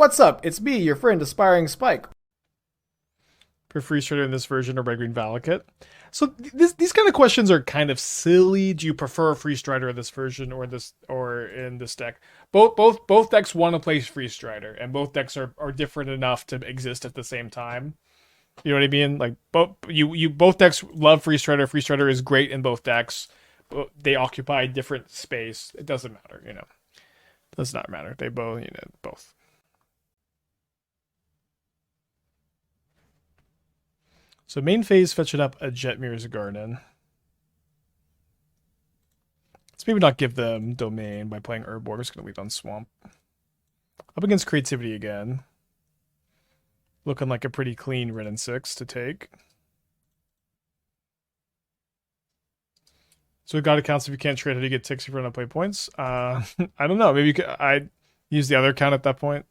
What's up? It's me, your friend Aspiring Spike. For Freestrider in this version or by Green Valakut? So these kind of questions are kind of silly. Do you prefer a Freestrider in this version or in this deck? Both decks want to play Freestrider, and both decks are different enough to exist at the same time. You know what I mean? Like both decks love Freestrider. Freestrider is great in both decks. They occupy different space. It doesn't matter, you know. It does not matter. They both, both. So main phase, fetching up a Jetmir's Garden. Let's maybe not give them Domain by playing Urborg. Just going to lead on Swamp. Up against Creativity again. Looking like a pretty clean red and 6 to take. So we've got accounts if you can't trade, how do you get ticks if you run out of play points? I don't know. Maybe I'd use the other account at that point.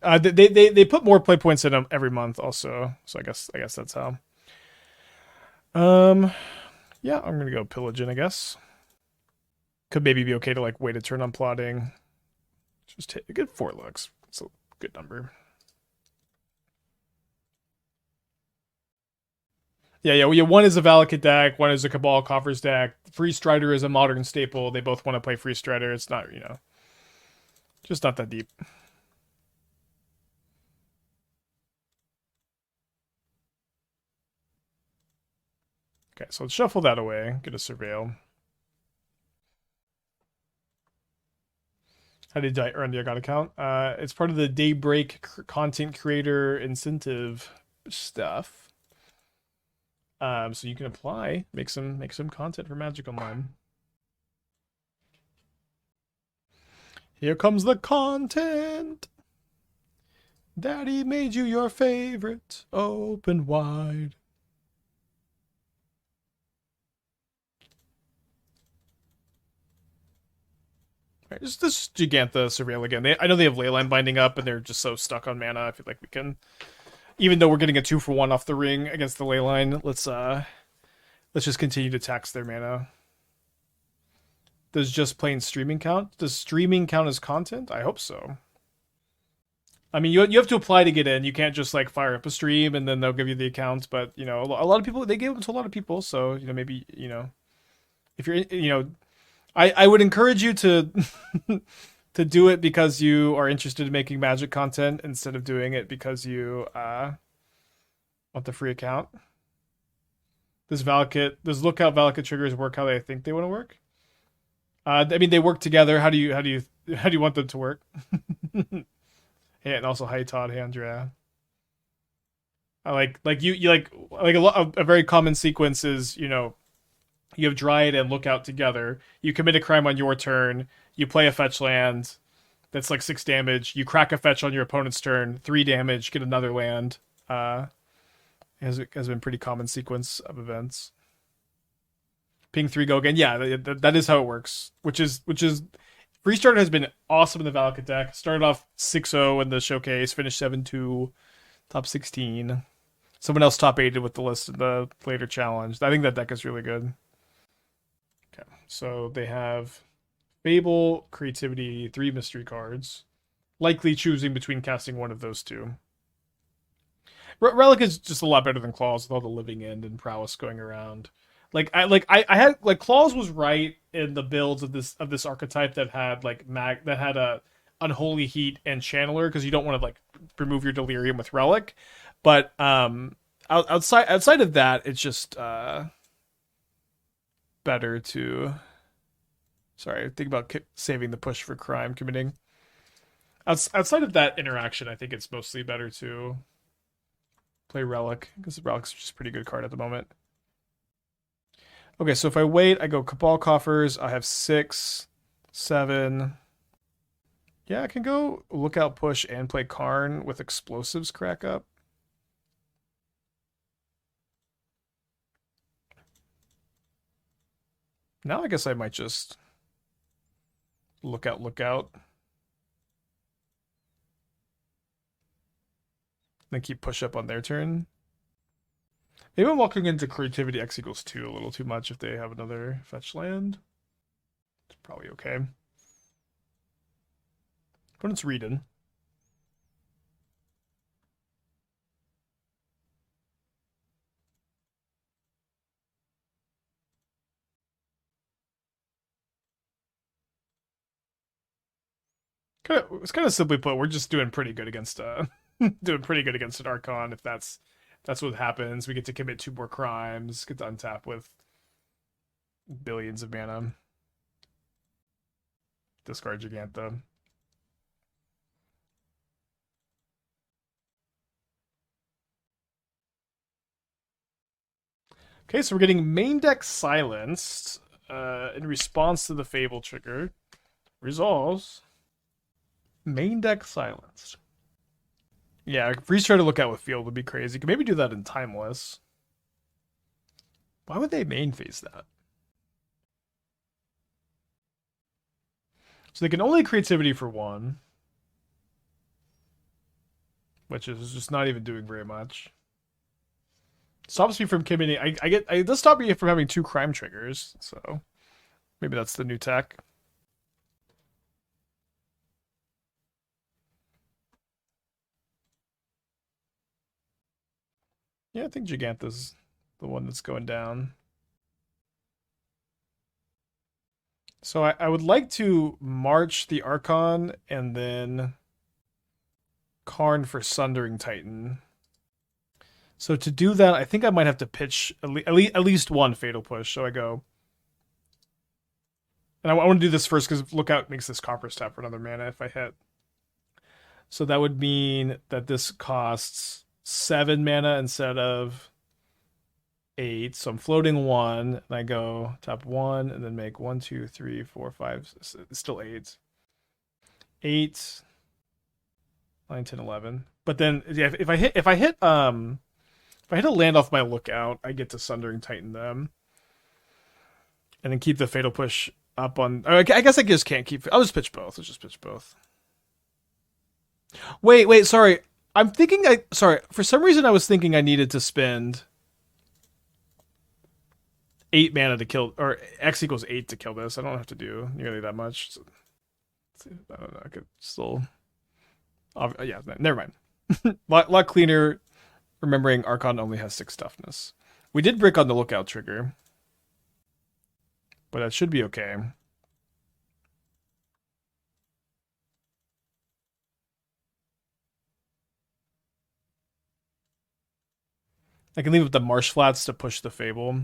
They put more play points in them every month also, so I guess that's how. Yeah, I'm gonna go pillaging, I guess. Could maybe be okay to like wait a turn on plotting. Just take a good 4 looks. It's a good number. Yeah. One is a Valakut deck, one is a Cabal Coffers deck. Freestrider is a modern staple. They both want to play Freestrider. It's not, just not that deep. Okay, so let's shuffle that away. Get a Surveil. How did I earn the Argon account? It's part of the Daybreak content creator incentive stuff. So you can apply, make some content for Magic Online. Here comes the content. Daddy made you your favorite. Open wide. Just this Jegantha Surveil again. I know they have Leyline binding up, and they're just so stuck on mana. I feel like we can, even though we're getting a 2-for-1 off the ring against the Leyline, let's just continue to tax their mana. Does just plain streaming count? Does streaming count as content? I hope so. I mean, you have to apply to get in. You can't just like fire up a stream and then they'll give you the account. But a lot of people, they gave them to a lot of people. So maybe if you're I would encourage you to to do it because you are interested in making Magic content instead of doing it because you want the free account. Does Lookout Valakut triggers work how they think they want to work? I mean, they work together. How do you want them to work? Hey, and also hi Todd, hey Andrea. I like a very common sequence is you have Dryad and Lookout together. You commit a crime on your turn. You play a fetch land that's like 6 damage. You crack a fetch on your opponent's turn, 3 damage, get another land. Has been pretty common sequence of events. Ping 3, go again. Yeah, that is how it works. Which is Freestrider has been awesome in the Valakut deck. Started off 6-0 in the showcase, finished 7-2, top 16. Someone else top 8 with the list in the later challenge. I think that deck is really good. Okay, so they have Bauble, Creativity, 3 mystery cards. Likely choosing between casting one of those two. Relic is just a lot better than Claws with all the living end and prowess going around. I had Claws was right in the builds of this archetype that had a Unholy Heat and Channeler because you don't want to like remove your Delirium with Relic, but outside of that, it's just better to. Sorry, think about saving the push for crime committing. Outside of that interaction, I think it's mostly better to play Relic because Relic's just a pretty good card at the moment. Okay, so if I wait, I go Cabal Coffers. I have 6, 7. Yeah, I can go Lookout Push and play Karn with Explosives crack up. Now I guess I might just Lookout. Then keep push up on their turn. Maybe I'm walking into Creativity X equals 2 a little too much if they have another fetch land. It's probably okay. Opponent's reading. It's kind of simply put, we're just doing pretty good against doing pretty good against an Archon. If that's what happens, we get to commit 2 more crimes, get to untap with billions of mana. Discard Jegantha. Okay, so we're getting main deck silenced in response to the Fable trigger. Resolves. Main deck silenced. Yeah, Freestrider Lookout with Field would be crazy. Could maybe do that in Timeless. Why would they main phase that? So they can only creativity for 1. Which is just not even doing very much. Stops me from committing. It does stop me from having 2 crime triggers, so maybe that's the new tech. Yeah, I think Jegantha's the one that's going down. So I would like to march the Archon and then Karn for Sundering Titan. So to do that, I think I might have to pitch at least 1 Fatal Push. So I go... And I want to do this first because Lookout makes this Coffers tap for another mana if I hit. So that would mean that this costs 7 mana instead of 8. So I'm floating 1, and I go tap 1, and then make 1, 2, 3, 4, 5. It's still 8. 8, 9, 10, 11. But then yeah, if I hit a land off my Lookout, I get to Sundering Titan them, and then keep the Fatal Push up on. I guess I just can't keep. I'll just pitch both. Let's just pitch both. Wait. Sorry. I'm thinking. Sorry. For some reason, I was thinking I needed to spend 8 mana to kill, or X equals 8 to kill this. I don't have to do nearly that much. So, I don't know. I could still. Yeah. Never mind. lot cleaner. Remembering Archon only has 6 toughness. We did brick on the Lookout trigger, but that should be okay. I can leave with the Marsh Flats to push the Fable.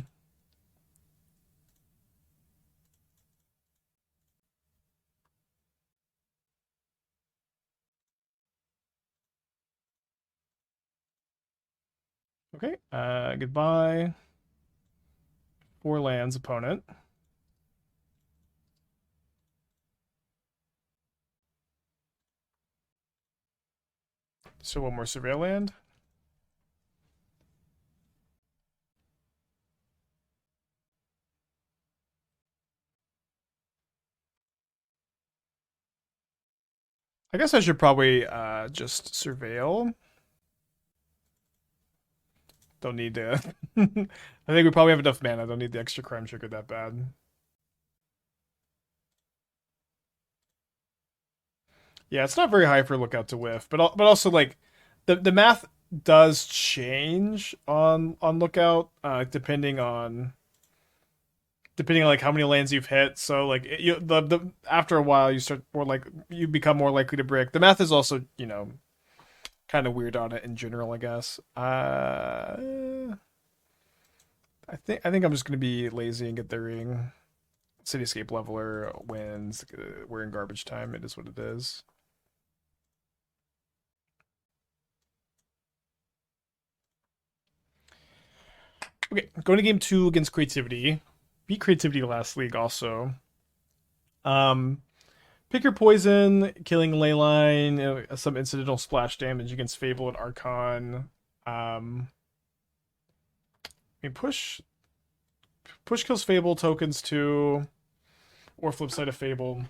Okay, goodbye. 4 lands, opponent. So 1 more Surveil land. I guess I should probably just Surveil. Don't need to. I think we probably have enough mana. Don't need the extra crime trigger that bad. Yeah, it's not very high for Lookout to whiff, but also like the math does change on Lookout depending on like how many lands you've hit. So like the after a while you become more likely to brick. The math is also kind of weird on it in general, I guess. I think I'm just gonna be lazy and get the ring. Cityscape Leveler wins. We're in garbage time. It is what it is. Okay, going to game 2 against Creativity. Beat Creativity last league also. Pick your poison, killing Leyline, some incidental splash damage against Fable and Archon. I mean, push kills Fable tokens too, or flip side of Fable,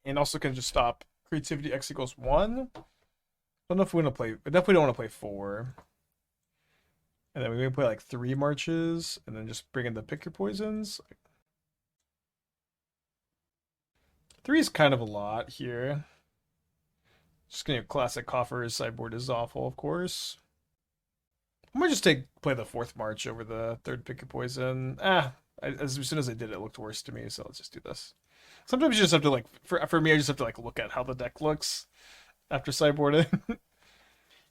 and also can just stop Creativity X equals 1. I don't know if we want to play. I definitely don't want to play 4. And then we're gonna play like 3 marches, and then just bring in the pick your poisons. 3 is kind of a lot here. Just gonna classic coffers. Sideboard is awful, of course. I might just play the 4th march over the 3rd pick your poison. As soon as I did it looked worse to me, so let's just do this. Sometimes you just have to like, for me, I just have to like look at how the deck looks after sideboarding.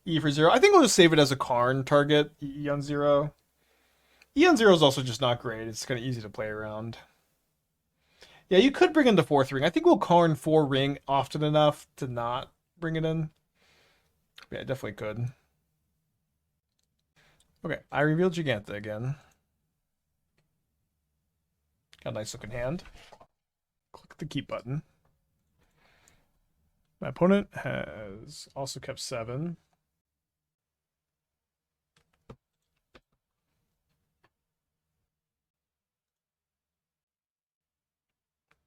E for 0. I think we'll just save it as a Karn target. E on 0. E on 0 is also just not great. It's kind of easy to play around. Yeah, you could bring in the 4th ring. I think we'll Karn 4 ring often enough to not bring it in. Yeah, definitely could. Okay, I revealed Jegantha again. Got a nice looking hand. Click the keep button. My opponent has also kept 7.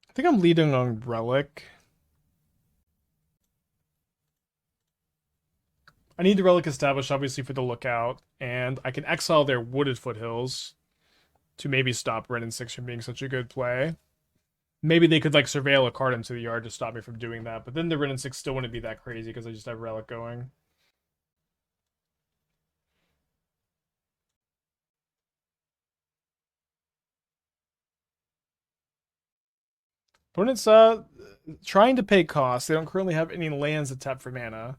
I think I'm leading on Relic. I need the Relic established, obviously, for the Lookout, and I can exile their Wooded Foothills to maybe stop Ren and 6 from being such a good play. Maybe they could, like, surveil a card into the yard to stop me from doing that, but then the Ren and 6 still wouldn't be that crazy because I just have Relic going. Opponent's trying to pay costs. They don't currently have any lands to tap for mana.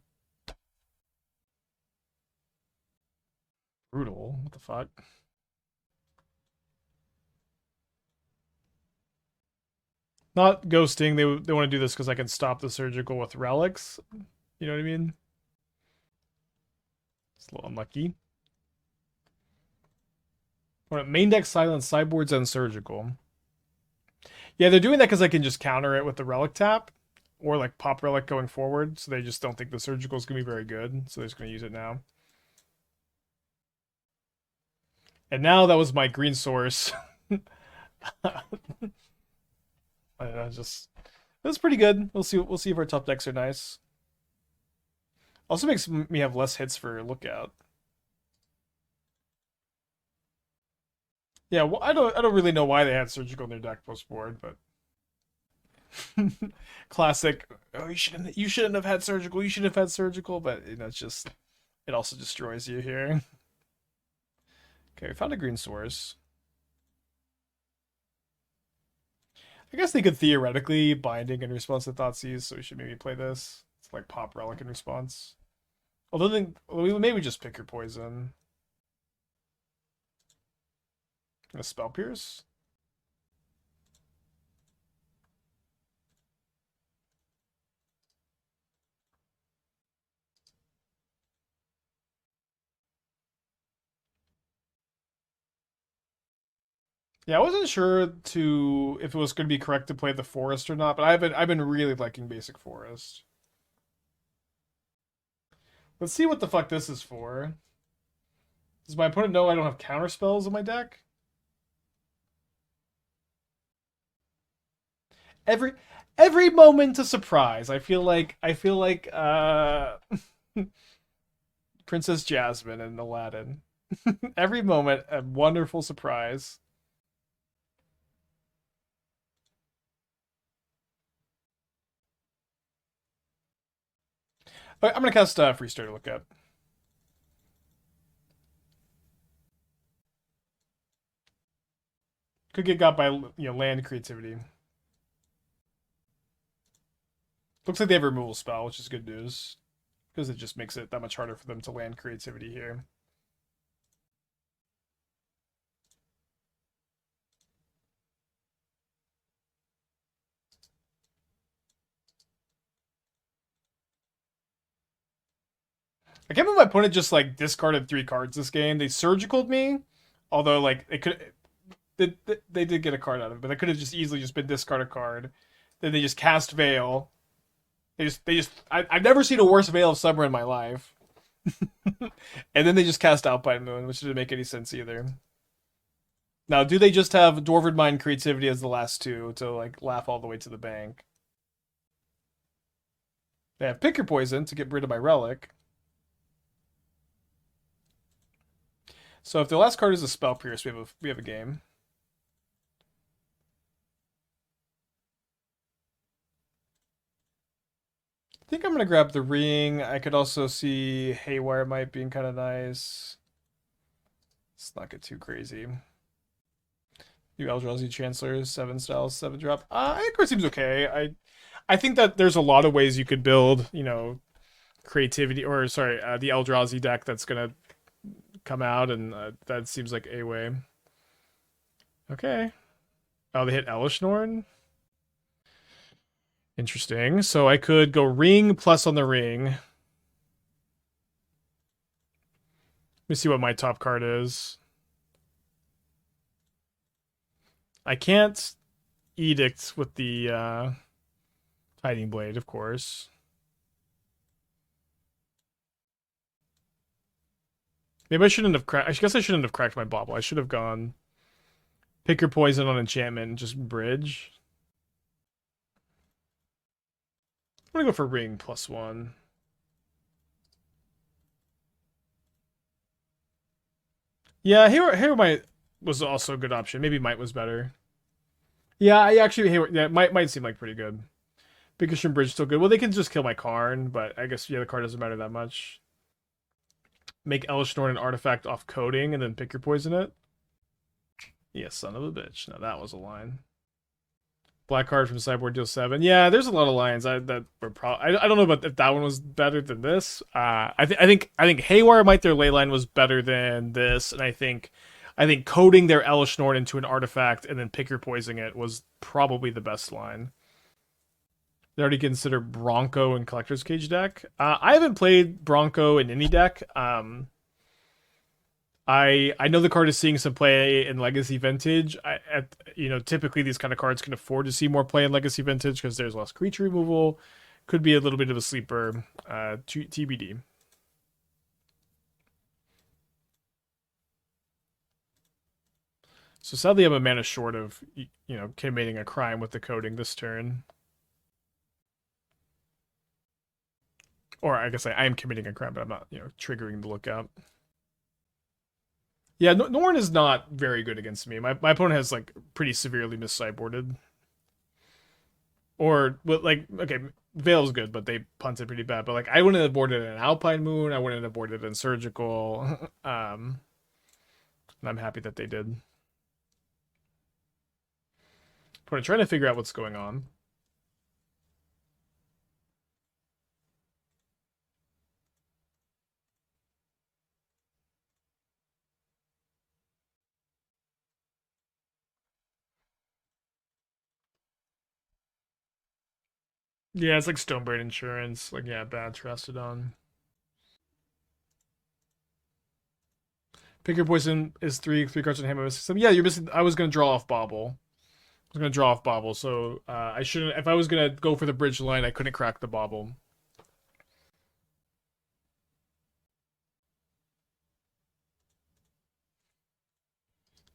Brutal. What the fuck? Not ghosting. They want to do this because I can stop the surgical with relics. You know what I mean? It's a little unlucky. Main deck silence, sideboards, and surgical. Yeah, they're doing that because I can just counter it with the relic tap. Or like pop relic going forward. So they just don't think the surgical is going to be very good. So they're just going to use it now. And now that was my green source. That's pretty good. We'll see if our top decks are nice. Also makes me have less hits for Lookout. Yeah, well, I don't really know why they had surgical in their deck post board, but classic. Oh, you shouldn't have had surgical. You should have had surgical, but you know, it's just it also destroys you here. Okay, we found a green source. I guess they could theoretically binding in response to Thoughtseize, so we should maybe play this. It's like pop relic in response. Although then maybe just pick your poison. A spell pierce. Yeah, I wasn't sure if it was going to be correct to play the forest or not, but I've been really liking basic forest. Let's see what the fuck this is for. Does my opponent know I don't have counter spells in my deck? Every moment a surprise. I feel like Princess Jasmine and Aladdin. Every moment a wonderful surprise. Okay, I'm gonna cast Freestrider Lookout. Could get got by land creativity. Looks like they have a removal spell, which is good news. Because it just makes it that much harder for them to land creativity here. I can't believe my opponent just like discarded 3 cards this game. They surgicaled me, although like they did get a card out of it, but they could have just easily just been discard a card. Then they just cast Veil. I've never seen a worse Veil of Summer in my life. And then they just cast Alpine Moon, which didn't make any sense either. Now, do they just have Dwarven Mind Creativity as the last 2 to like laugh all the way to the bank? They have Pick Your Poison to get rid of my Relic. So if the last card is a Spell Pierce, we have a game. I think I'm gonna grab the ring. I could also see Haywire Mite being kind of nice. Let's not get too crazy. New Eldrazi Chancellor, 7 styles, 7 drop. I think it seems okay. I think that there's a lot of ways you could build, you know, creativity, or sorry, the Eldrazi deck that's gonna come out, and that seems like a way. Okay. Oh, they hit Elishnorn. Interesting. So I could go ring plus on the ring. Let me see what my top card is. I can't edict with the Hiding Blade, of course. Maybe I shouldn't have cracked. I guess I shouldn't have cracked my Bauble. I should have gone pick your poison on enchantment and just bridge. I'm gonna go for ring plus 1. Yeah, Haywire Mite was also a good option. Maybe Mite was better. Yeah, I actually Mite seem like pretty good. Bickersham Bridge still good. Well, they can just kill my Karn, but I guess yeah, the card doesn't matter that much. Make Elishnorn an artifact off coding and then pick your poison it. Yeah, son of a bitch. Now that was a line. Black card from sideboard deal 7. Yeah, there's a lot of lines that were probably. I don't know about if that one was better than this. I think Haywire Mite their ley line was better than this, and I think coding their Elishnorn into an artifact and then pick your poisoning it was probably the best line. They already consider Bronco and Collector's Cage deck. I haven't played Bronco in any deck. I know the card is seeing some play in Legacy Vintage. Typically these kind of cards can afford to see more play in Legacy Vintage because there's less creature removal. Could be a little bit of a sleeper. TBD. So sadly, I'm a mana short of committing a crime with the coding this turn. Or I guess I am committing a crime, but I'm not triggering the lookout. Yeah, Norn is not very good against me. My opponent has like pretty severely mis-sideboarded. Or okay, Veil's good, but they punted pretty bad. But like I wouldn't have boarded an Alpine Moon, I wouldn't have boarded an Surgical. And I'm happy that they did. But I'm trying to figure out what's going on. Yeah, it's like Stonebrain Insurance. Like, yeah, bad Trastodon. Pick your poison is three cards in hand of a system. Yeah, you're missing. I was gonna draw off Bauble. So I shouldn't. If I was gonna go for the bridge line, I couldn't crack the Bauble.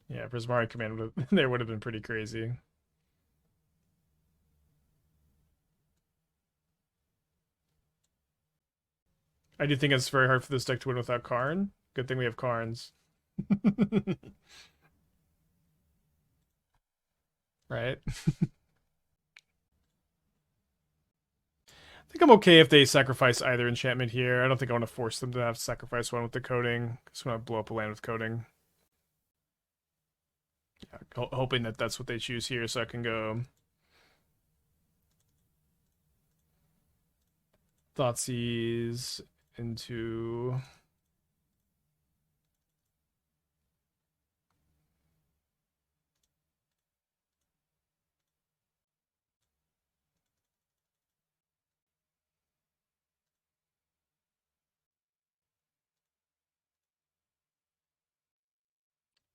Yeah, Prismari Command there would have been pretty crazy. I do think it's very hard for this deck to win without Karn. Good thing we have Karns. Right? I think I'm okay if they sacrifice either enchantment here. I don't think I want to force them to have to sacrifice one with the coding. I just want to blow up a land with coding. Yeah, hoping that that's what they choose here, so I can go Thoughtseize into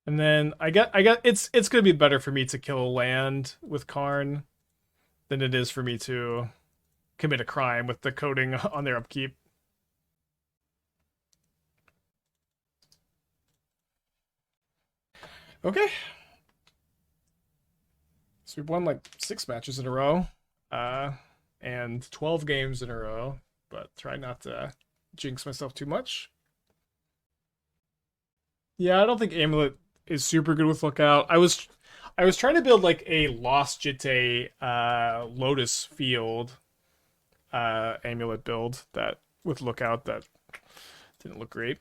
and then I get it's gonna be better for me to kill a land with Karn than it is for me to commit a crime with the coding on their upkeep. Okay. So we've won like 6 matches in a row. And 12 games in a row, but try not to jinx myself too much. Yeah, I don't think Amulet is super good with Lookout. I was trying to build like a Lost Jitte Lotus Field Amulet build that with Lookout that didn't look great.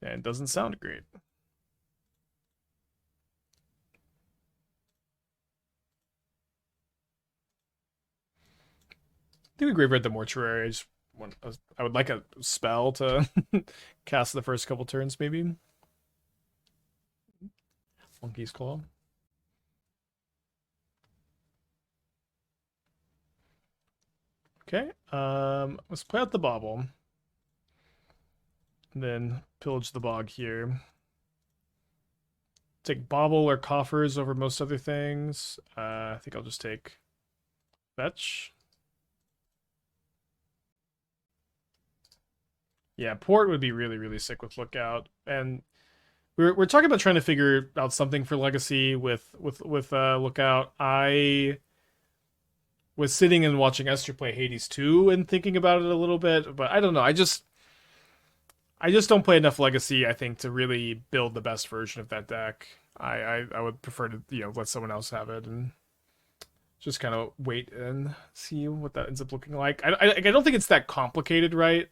And doesn't sound great. think we graveyard the Mortuary. I would like a spell to cast the first couple turns, maybe. Monkey's Claw. Okay, let's play out the Bauble. And then Pillage the Bog here. Take Bauble or Coffers over most other things. I think I'll just take Fetch. Yeah, Port would be really, really sick with Lookout. And we're talking about trying to figure out something for Legacy with Lookout. I was sitting and watching Esther play Hades 2 and thinking about it a little bit, but I don't know. I just don't play enough Legacy, I think, to really build the best version of that deck. I would prefer to, let someone else have it and just kind of wait and see what that ends up looking like. I don't think it's that complicated, right?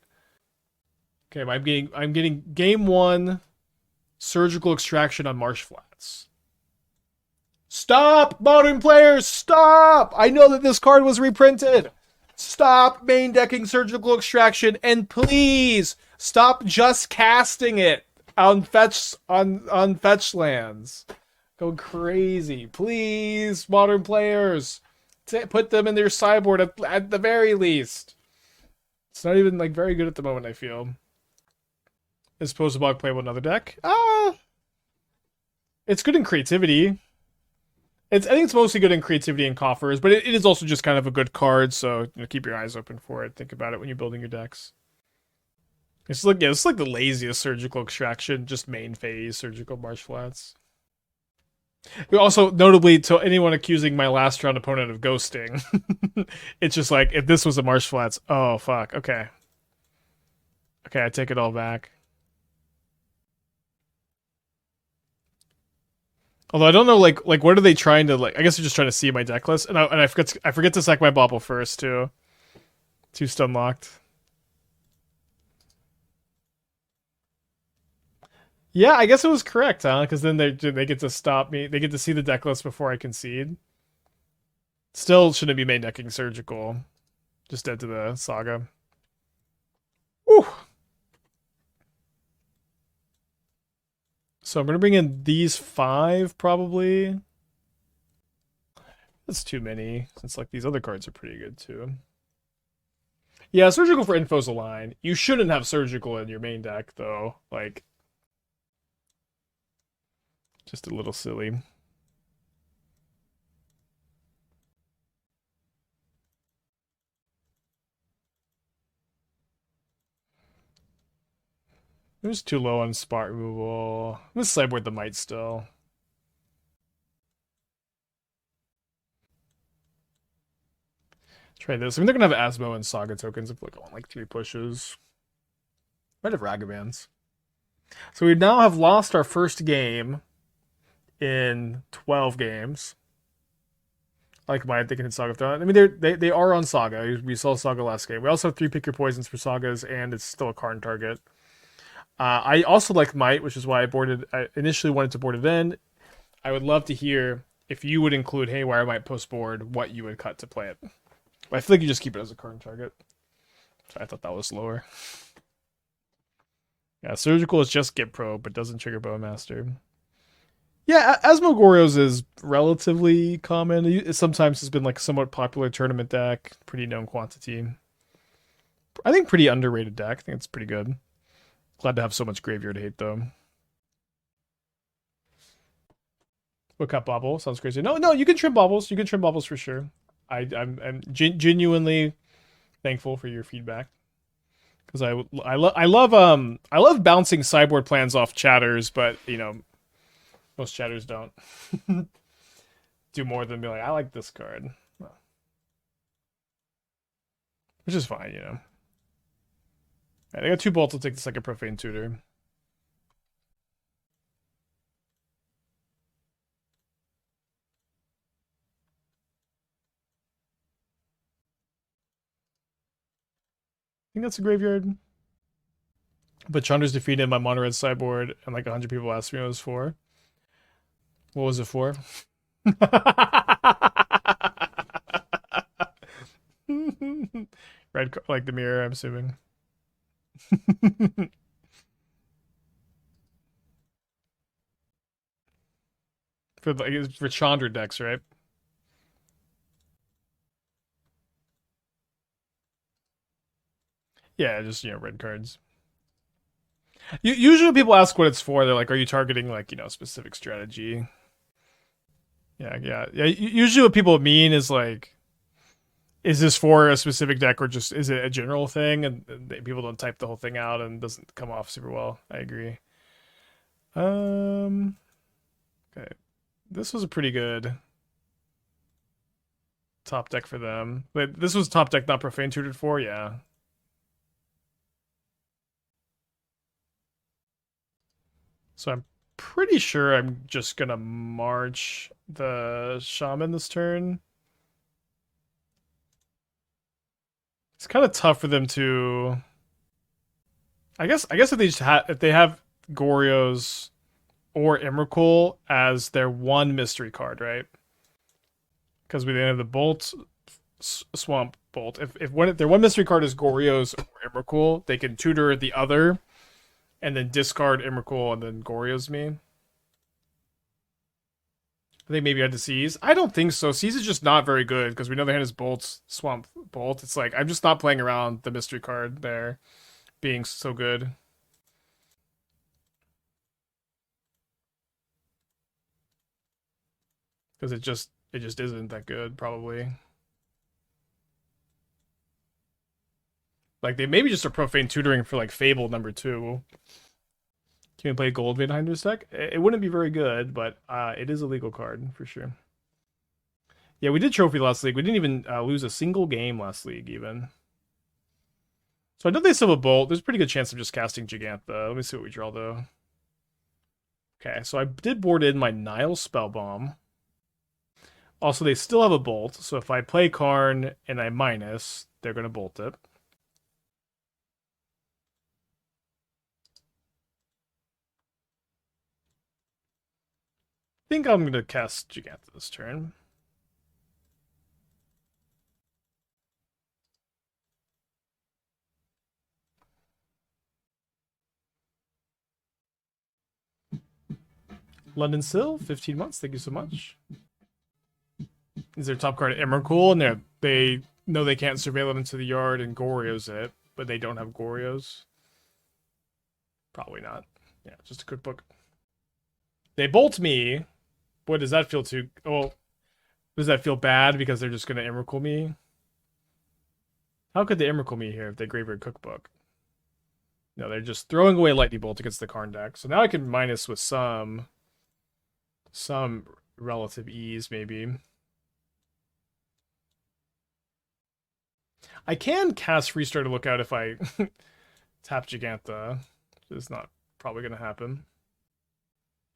Okay, I'm getting game 1 Surgical Extraction on Marsh Flats. Stop, modern players, stop! I know that this card was reprinted. Stop main decking Surgical Extraction, and please stop just casting it on fetch lands. Go crazy, please, modern players. Put them in their sideboard at the very least. It's not even very good at the moment, I feel. Is Pillage the Bog playable in another deck? It's good in creativity. I think it's mostly good in creativity and coffers, but it is also just kind of a good card, so keep your eyes open for it. Think about it when you're building your decks. It's like the laziest Surgical Extraction, just main phase Surgical Marsh Flats. Also, notably, to anyone accusing my last round opponent of ghosting, it's just like, if this was a Marsh Flats, oh fuck, okay. Okay, I take it all back. Although I don't know, what are they trying to, I guess they're just trying to see my deck list, and I forget to sack my Bauble first too. 2 stun locked. Yeah, I guess it was correct, huh? Because then they get to stop me. They get to see the deck list before I concede. Still shouldn't be main decking Surgical. Just dead to the Saga. Whew. So I'm going to bring in these 5, probably. That's too many, since these other cards are pretty good, too. Yeah, Surgical for Info's a line. You shouldn't have Surgical in your main deck, though. Just a little silly. It was too low on spot removal. I'm gonna sideboard the Mite still. Try this. I mean, they're gonna have Asmo and Saga tokens if on 3 pushes. Might have Ragavans. So we now have lost our first game in 12 games. Mite, they can Saga Throne. I mean, they are on Saga. We saw Saga last game. We also have 3 pick your poisons for Sagas, and it's still a Karn target. I also like Mite, which is why I initially wanted to board it in. I would love to hear if you would include Haywire Mite post board, what you would cut to play it. But I feel like you just keep it as a Karn target. So I thought that was lower. Yeah, Surgical is just Get Pro, but doesn't trigger Bowmaster. Yeah, Asmogorios is relatively common. It sometimes has been a somewhat popular tournament deck. Pretty known quantity. I think pretty underrated deck. I think it's pretty good. Glad to have so much graveyard hate, though. Look up Bauble. Sounds crazy. No, you can trim Baubles. You can trim Baubles for sure. I'm genuinely thankful for your feedback. Because I love bouncing sideboard plans off chatters, but most chatters don't do more than be like, I like this card. Well, which is fine, I got 2 bolts. I'll take the second Profane Tutor. I think that's a graveyard. But Chandra's defeated my mono red sideboard, and 100 people asked me what it was for. What was it for? Like the mirror, I'm assuming. For Chandra decks, right? Yeah, just red cards. Usually when people ask what it's for, they're like, "Are you targeting like specific strategy?" Yeah. Usually what people mean is like, "Is this for a specific deck or just is it a general thing?" And people don't type the whole thing out and it doesn't come off super well. I agree. Okay, this was a pretty good top deck for them. But this was top deck, not profane tutored for. Yeah. So I'm pretty sure I'm just gonna march the shaman this turn. It's kind of tough for them to. I guess if they have Goryo's or Emrakul as their one mystery card, right? Because we then have the Bolt, Swamp Bolt. If their one mystery card is Goryo's or Emrakul, they can tutor the other, and then discard Emrakul and then Goryo's me. I think maybe I had to Seize. I don't think so. Seize is just not very good because we know the hand is Bolt, Swamp Bolt. It's like I'm just not playing around the mystery card there being so good. Because it just isn't that good, probably. Like they maybe just a profane tutoring for like Fable #2. Can we play Gold behind this deck? It wouldn't be very good, but it is a legal card for sure. Yeah, we did trophy last league. We didn't even lose a single game last league, even. So I know they still have a Bolt. There's a pretty good chance of just casting Jegantha. Let me see what we draw, though. Okay, so I did board in my Nihil Spellbomb. Also, they still have a Bolt, so if I play Karn and I minus, they're going to Bolt it. I think I'm going to cast Jegantha this turn. London Sill, 15 months. Thank you so much. Is their top card Emrakul, and they know they can't surveil it into the yard and Goryo's it, but they don't have Goryo's? Probably not. Yeah, just a cookbook. They bolt me. Boy, does that feel too... Oh, does that feel bad because they're just going to Emrakul me? How could they Emrakul me here if they Graveyard Cookbook? No, they're just throwing away Lightning Bolt against the Karn deck. So now I can minus with some relative ease, maybe. I can cast Freestrider Lookout if I tap Jegantha. It's not probably going to happen.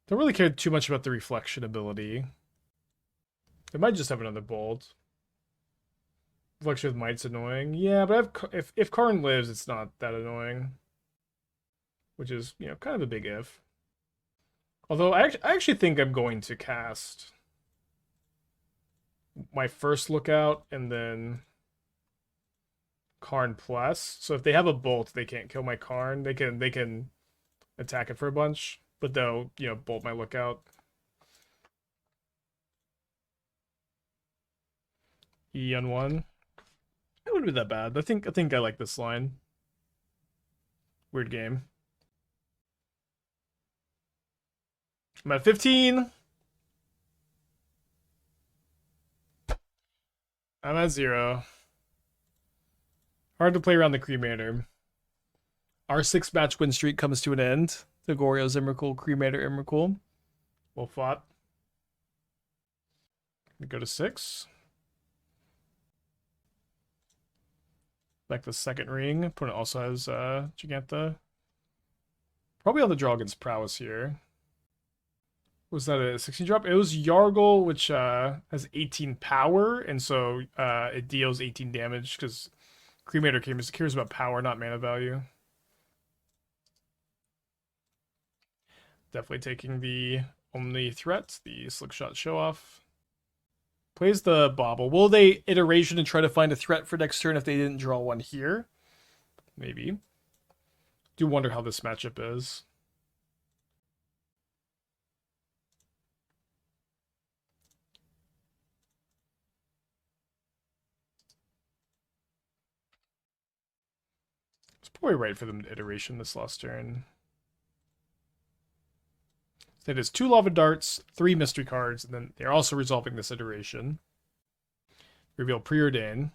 Don't really care too much about the reflection ability. They might just have another Bolt. Reflection with Mite's annoying. Yeah, but if Karn lives, it's not that annoying. Which is, kind of a big if. Although I actually think I'm going to cast my first Lookout and then Karn plus. So if they have a Bolt, they can't kill my Karn. They can attack it for a bunch, but they'll bolt my Lookout. E on 1. It wouldn't be that bad. I think I like this line. Weird game. I'm at 15. I'm at 0. Hard to play around the Cremator. Our 6-match win streak comes to an end. The Goryo's Emrakul, Cremator Emrakul. Well fought. We go to 6. Like the second ring. Opponent also has Jegantha. Probably on the draw against Prowess here. Was that a 16 drop? It was Yargle, which has 18 power, and so it deals 18 damage because Cremator cares about power, not mana value. Definitely taking the only threat, the Slickshot Show Off. Plays the Bauble. Will they iteration and try to find a threat for next turn if they didn't draw one here? Maybe. Do wonder how this matchup is. It's probably right for them to iteration this last turn. So it is 2 Lava Darts, 3 Mystery cards, and then they're also resolving this iteration. Reveal Preordain.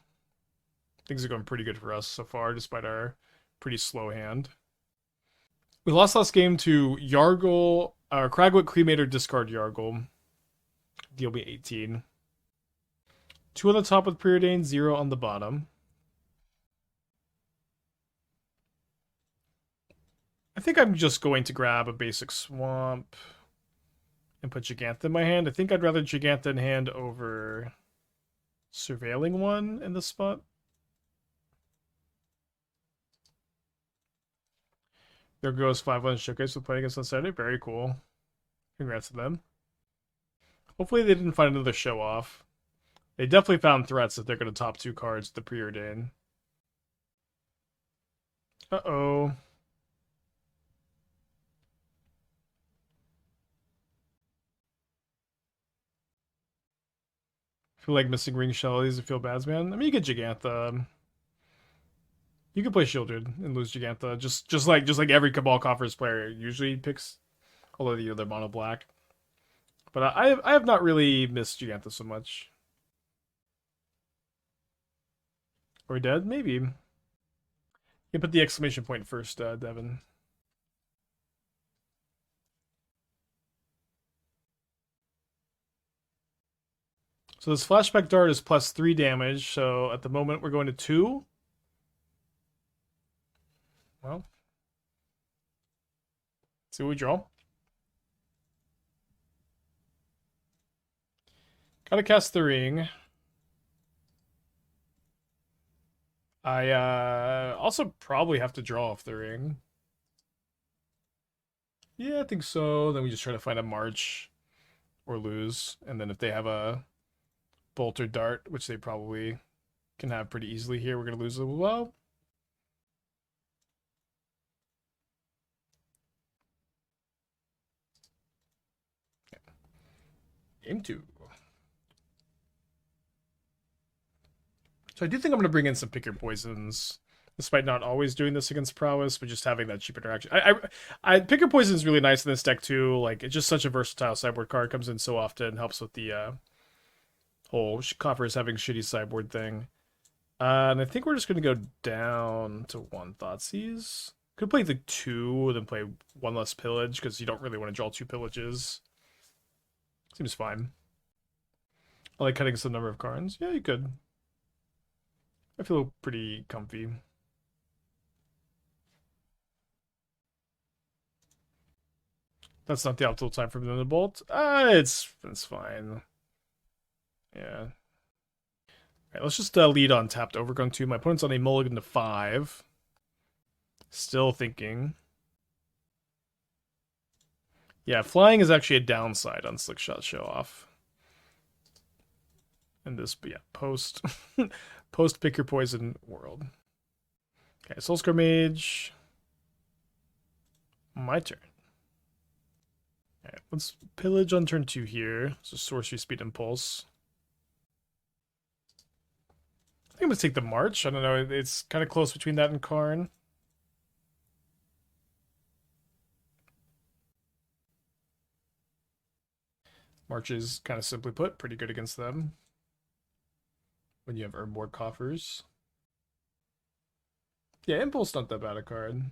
Things are going pretty good for us so far, despite our pretty slow hand. We lost last game to Yargle, Cragwood Cremator, discard Yargle. Deal me 18. 2 on the top with Preordain, 0 on the bottom. I think I'm just going to grab a basic swamp and put Jegantha in my hand. I think I'd rather Jegantha in hand over Surveilling one in this spot. There goes 5-1 Showcase with playing against on Saturday. Very cool. Congrats to them. Hopefully they didn't find another show off. They definitely found threats if they're going to top 2 cards the Preordain. Uh-oh. Feel like missing Ring Shellies and feel bad, man. I mean, you get Jegantha. You can play Shieldred and lose Jegantha, just like every Cabal Coffers player usually picks, although they're mono black. But I have not really missed Jegantha so much. Are we dead? Maybe. You can put the exclamation point first, Devin. So this flashback dart is plus 3 damage. So at the moment we're going to 2. Well, see what we draw. Gotta cast the ring. I also probably have to draw off the ring. Yeah, I think so. Then we just try to find a March or lose. And then if they have a Bolt or Dart, which they probably can have pretty easily here, we're going to lose as well. Game 2. So I do think I'm going to bring in some Pick Your Poisons, despite not always doing this against Prowess, but just having that cheap interaction. I Pick Your Poison is really nice in this deck too. Like, it's just such a versatile sideboard card. Comes in so often, helps with the whole Coffers having shitty sideboard thing. And I think we're just going to go down to 1 Thoughtseize. Could play the 2, then play 1 less Pillage, because you don't really want to draw 2 Pillages. Seems fine. I like cutting some number of Karns. Yeah, you could. I feel pretty comfy. That's not the optimal time for the bolt. It's fine. Yeah. Alright, let's just lead on tapped Overgrown Tomb. My opponent's on a mulligan to 5. Still thinking. Yeah, flying is actually a downside on Slickshot Show Off. And this, but yeah, post Pick Your Poison world. Okay, Soulscar Mage. My turn. Alright, let's pillage on turn 2 here. So Sorcery Speed Impulse. I think I'm gonna take the March. I don't know, it's kind of close between that and Karn. March is kind of simply put, pretty good against them. When you have Urborg Coffers. Yeah, Impulse not that bad a card.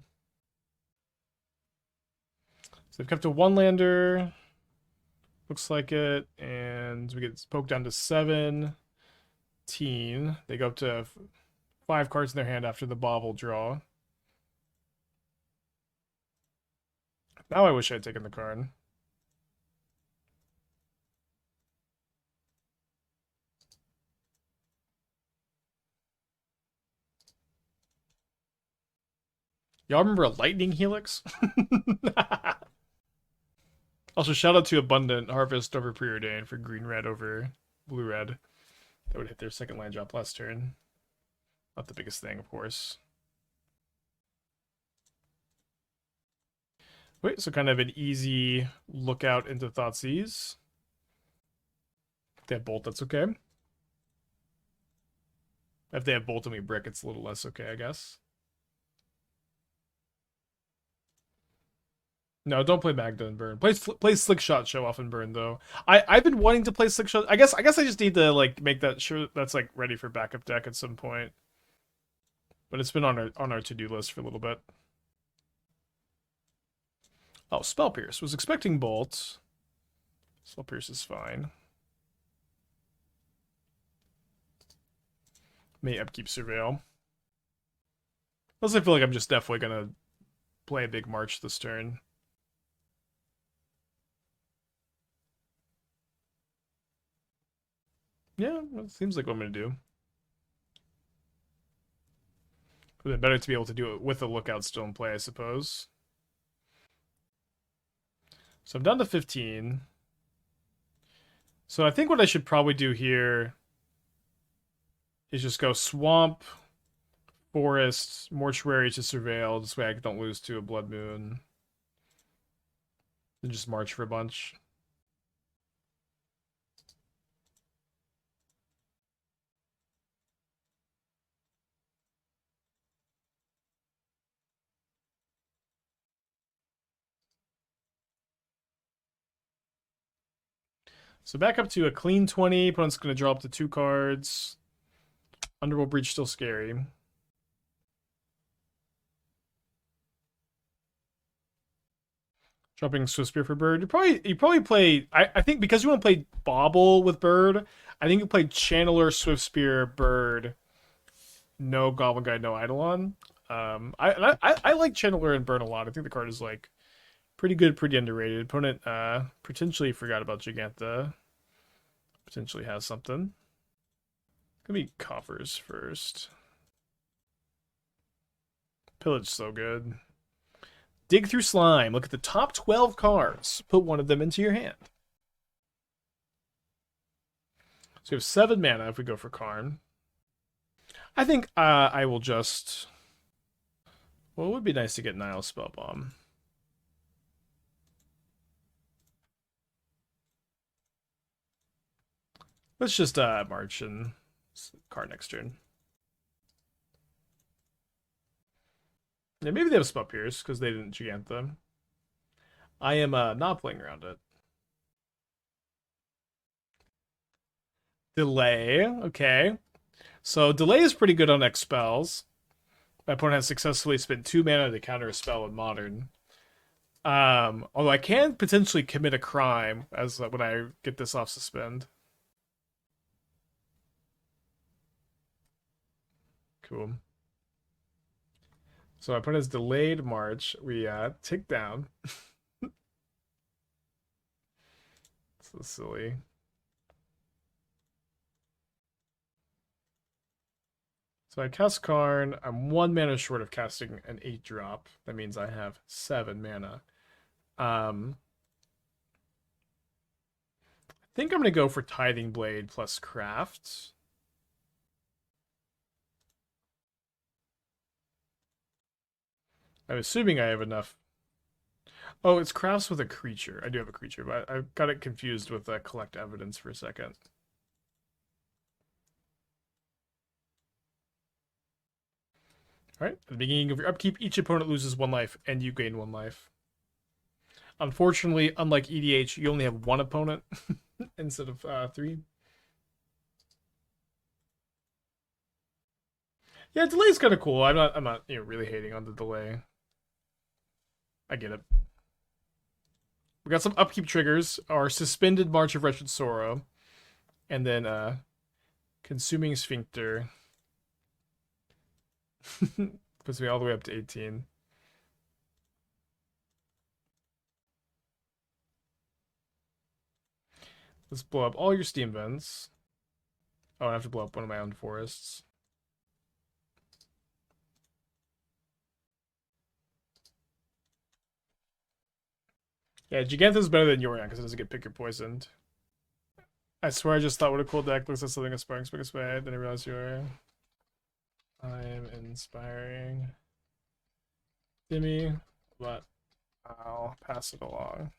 So they've kept a 1-lander. Looks like it. And we get poked down to 17. They go up to 5 cards in their hand after the Bauble draw. Now I wish I had taken the Karn. Y'all remember a Lightning Helix? Also, shout out to Abundant Harvest over Preordain for green-red over blue-red. That would hit their second land drop last turn. Not the biggest thing, of course. Wait, so kind of an easy lookout into Thoughtseize. If they have Bolt, that's okay. If they have Bolt and we brick, it's a little less okay, I guess. No, don't play Magda and burn. Play Slick Shot, show off and burn though. I've been wanting to play Slick Shot. I guess I just need to like make that sure that's like ready for backup deck at some point. But it's been on our to-do list for a little bit. Oh, Spell Pierce. Was expecting Bolt. Spell Pierce is fine. May upkeep Surveil. Plus, I feel like I'm just definitely gonna play a big March this turn. Yeah, it seems like what I'm gonna do. Would have been better to be able to do it with a lookout still in play, I suppose. So I'm down to 15. So I think what I should probably do here is just go Swamp, Forest, Mortuary to Surveil. This way I don't lose to a Blood Moon. Then just March for a bunch. So back up to a clean 20. Opponent's going to draw up to 2 cards. Underworld Breach still scary. Dropping Swift Spear for Bird. You probably play. I think because you want to play Bauble with Bird, I think you play Channeler, Swift Spear, Bird. No Goblin Guide, no Eidolon. I like Channeler and Burn a lot. I think the card is like pretty good, pretty underrated. Opponent potentially forgot about Jegantha. Potentially has something. Gonna be Coffers first. Pillage so good. Dig through Slime. Look at the top 12 cards. Put one of them into your hand. So we have 7 mana if we go for Karn. I think I will just... Well, it would be nice to get Nihil Spellbomb. Let's just march and Karn next turn. Yeah, maybe they have Spell Pierce because they didn't Jegantha. I am not playing around it. Delay, okay. So delay is pretty good on X spells. My opponent has successfully spent 2 mana to counter a spell in Modern. Although I can potentially commit a crime as when I get this off suspend. Cool. So my opponent has delayed March. We tick down. So silly. So I cast Karn. I'm 1 mana short of casting an 8-drop. That means I have 7 mana. I think I'm going to go for Tithing Blade plus Craft. I'm assuming I have enough. Oh, it's Crafts with a creature. I do have a creature, but I got it confused with Collect Evidence for a second. Alright, at the beginning of your upkeep, each opponent loses 1 life, and you gain 1 life. Unfortunately, unlike EDH, you only have 1 opponent instead of 3. Yeah, delay is kind of cool. I'm not really hating on the delay. I get it. We got some upkeep triggers. Our Suspended March of Wretched Sorrow. And then Consuming Sphincter. Puts me all the way up to 18. Let's blow up all your steam vents. Oh, I have to blow up one of my own forests. Yeah, Jegantha is better than Yorion because it doesn't get pick or poisoned. I swear I just thought what a cool deck looks like something aspiring spec way. Then I realized you are. I'm inspiring Timmy, but I'll pass it along.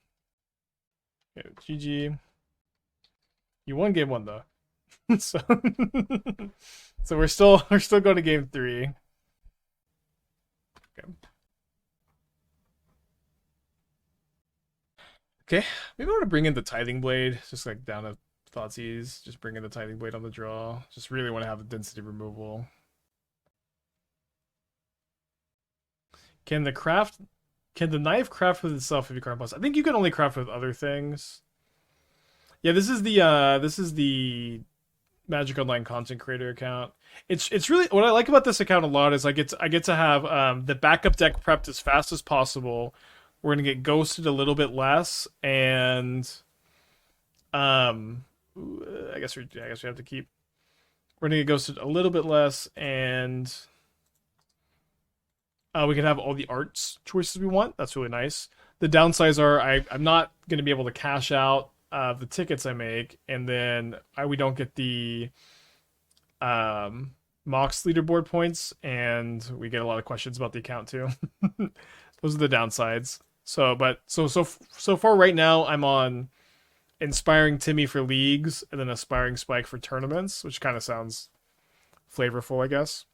Okay, GG. You won game 1 though. so so we're still going to game 3. Okay. Okay, maybe I want to bring in the Tithing Blade, just like down to Thoughtseize. Just bring in the Tithing Blade on the draw. Just really want to have the density removal. Can the knife craft with itself if you craft plus? I think you can only craft with other things. Yeah, this is the Magic Online content creator account. It's really what I like about this account a lot is I get to have the backup deck prepped as fast as possible. We're gonna get ghosted a little bit less, and I guess we have to keep. We're gonna get ghosted a little bit less, and we can have all the arts choices we want. That's really nice. The downsides are I'm not gonna be able to cash out the tickets I make, and then we don't get the Mox leaderboard points, and we get a lot of questions about the account too. Those are the downsides. So far right now I'm on Inspiring Timmy for leagues and then Aspiring Spike for tournaments, which kind of sounds flavorful, I guess.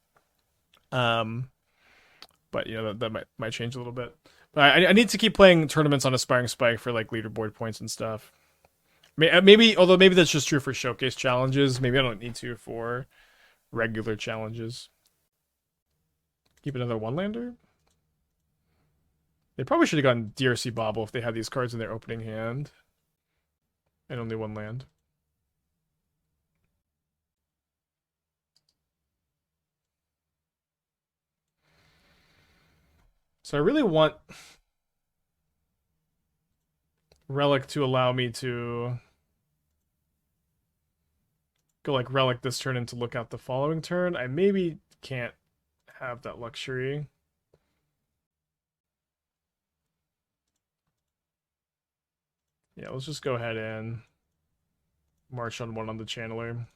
But you know that might change a little bit. But I need to keep playing tournaments on Aspiring Spike for like leaderboard points and stuff. Maybe that's just true for showcase challenges. Maybe I don't need to for regular challenges. Keep another one-lander. They probably should have gotten DRC Bauble if they had these cards in their opening hand. And only one land. So I really want Relic to allow me to go like Relic this turn and to look out the following turn. I maybe can't have that luxury. Yeah, let's just go ahead and march on 1 on the channeler.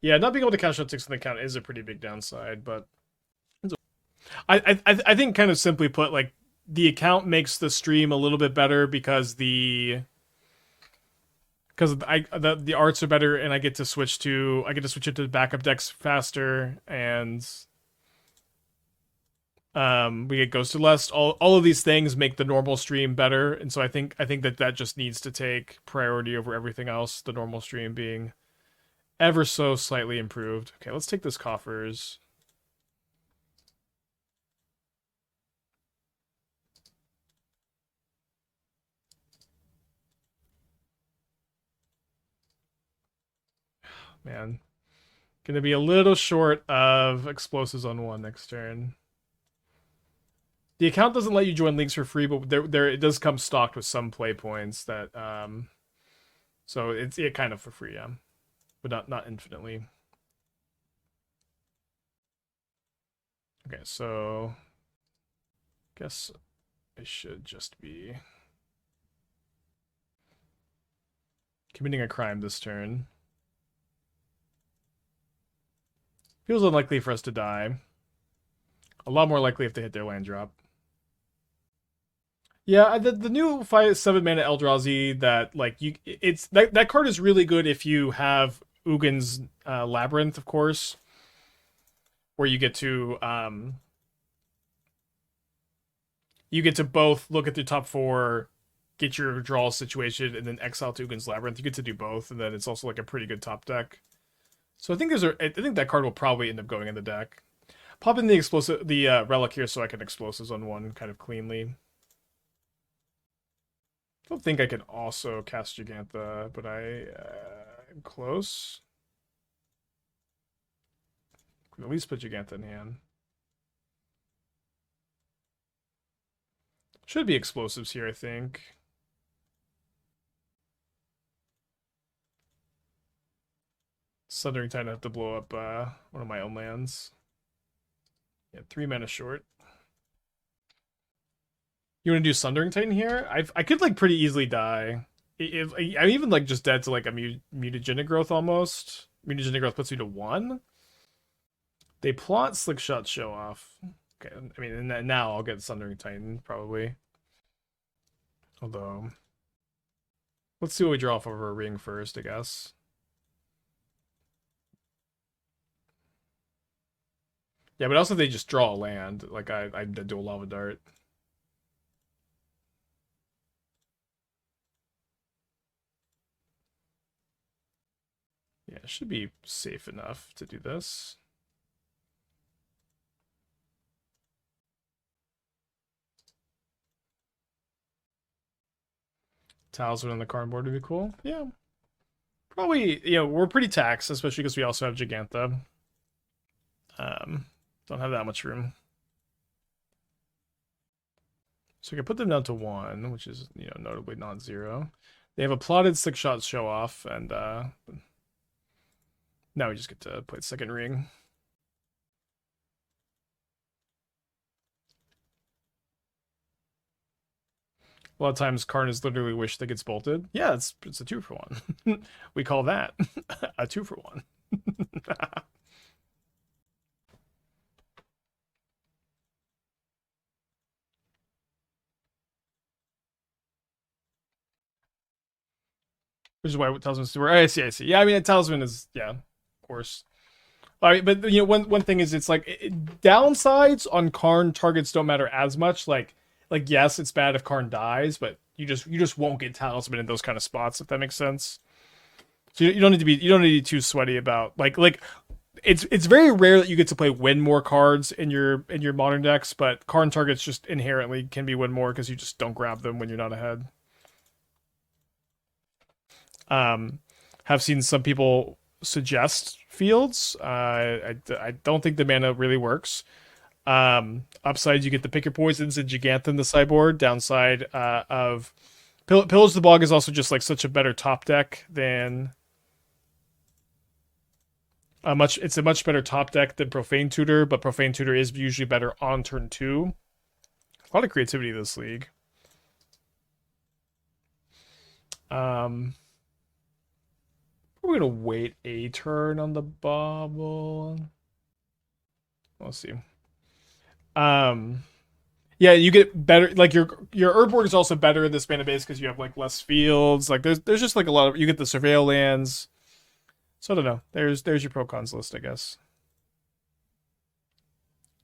Yeah, not being able to cash out 6 on the account is a pretty big downside, but I think kind of simply put, like the account makes the stream a little bit better because the arts are better, and I get to switch it to backup decks faster, and we get ghosted less. All of these things make the normal stream better, and so I think that just needs to take priority over everything else. The normal stream being ever so slightly improved. Okay, let's take this coffers. Man, gonna be a little short of explosives on 1 next turn. The account doesn't let you join leagues for free, but there it does come stocked with some play points that so it's kind of for free, yeah, but not infinitely. Okay, so guess I should just be committing a crime this turn. Feels unlikely for us to die. A lot more likely if they hit their land drop. Yeah, the new 5/7 mana Eldrazi that like that card is really good if you have Ugin's Labyrinth, of course, where you get to both look at the top 4, get your draw situation, and then exile to Ugin's Labyrinth. You get to do both, and then it's also like a pretty good top deck. So I think that card will probably end up going in the deck. Pop in the relic here so I can explosives on 1 kind of cleanly. I don't think I can also cast Jegantha, but I am close. At least put Jegantha in hand. Should be explosives here, I think. Sundering Titan, I have to blow up one of my own lands. Yeah, 3 mana short. You want to do Sundering Titan here? I could like pretty easily die. I'm even like just dead to like a mutagenic growth almost. Mutagenic growth puts you to 1. They plot Slickshot show off. Okay, I mean, and now I'll get Sundering Titan probably. Although, let's see what we draw off of our ring first, I guess. Yeah, but also they just draw a land. Like I do a Lava Dart. Yeah, it should be safe enough to do this. Talisman on the Karn board would be cool. Yeah. Probably, we're pretty taxed, especially because we also have Jegantha. Don't have that much room. So we can put them down to 1, which is, notably not 0. They have a plotted Slickshot show off, and now we just get to play the second ring. A lot of times Karn is literally wish that gets bolted. Yeah, it's a 2 for 1. We call that a 2 for 1. Which is why Talisman's super. I see. Yeah, I mean, a Talisman is, yeah, of course. All right, but one thing is, it's like downsides on Karn targets don't matter as much. Like yes, it's bad if Karn dies, but you just won't get Talisman in those kind of spots, if that makes sense. So you don't need to be too sweaty about like it's very rare that you get to play win more cards in your modern decks, but Karn targets just inherently can be win more because you just don't grab them when you're not ahead. Have seen some people suggest fields. I don't think the mana really works. Upside, you get the pick your poisons and Jegantha in the sideboard. Downside of Pillage the Bog is also just like such a better top deck than it's a much better top deck than Profane Tutor, but Profane Tutor is usually better on turn 2. A lot of creativity in this league. We're gonna wait a turn on the Bauble. Let's see. Yeah, you get better. Like your Urborg is also better in this mana base because you have like less fields. Like there's just like a lot of, you get the Surveil lands. So I don't know. There's your pro cons list, I guess.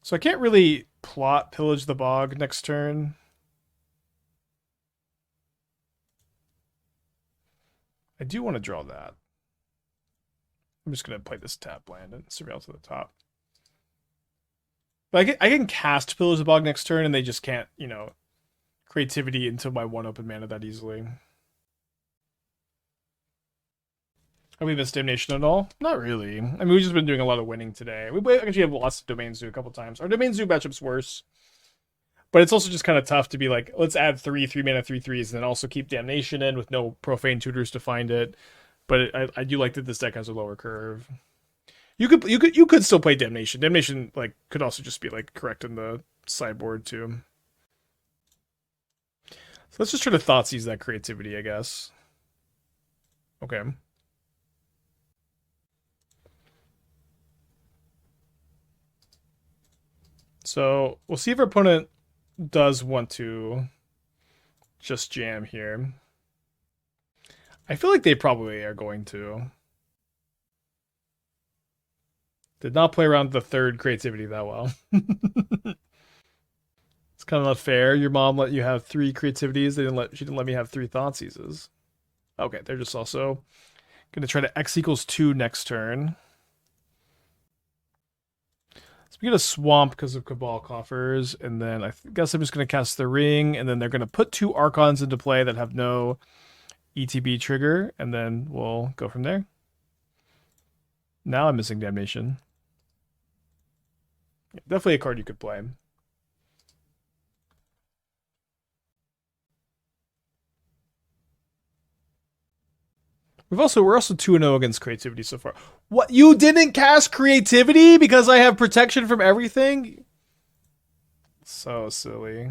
So I can't really plot Pillage the Bog next turn. I do want to draw that. I'm just going to play this tap land and Surveil to the top. But I can cast Pillage the Bog next turn, and they just can't, creativity into my 1 open mana that easily. Have we missed Damnation at all? Not really. I mean, we've just been doing a lot of winning today. We actually have lots of Domain Zoo a couple times. Our Domain Zoo matchup's worse. But it's also just kind of tough to be like, let's add 3 mana 3/3s, and then also keep Damnation in with no Profane Tutors to find it. But I do like that this deck has a lower curve. You could still play Damnation. Damnation like could also just be like correct in the sideboard too. So let's just try to Thoughtseize that creativity, I guess. Okay. So we'll see if our opponent does want to just jam here. I feel like they probably are going to. Did not play around the 3rd creativity that well. It's kind of not fair. Your mom let you have 3 creativities. She didn't let me have 3 Thoughtseizes. Okay, they're just also going to try to X = 2 next turn. So we get a swamp because of Cabal Coffers, and then I guess I'm just going to cast the ring, and then they're going to put 2 Archons into play that have no ETB trigger, and then we'll go from there. Now I'm missing Damnation. Yeah, definitely a card you could play. We're also 2-0 against creativity so far. What? You didn't cast creativity because I have protection from everything? So silly.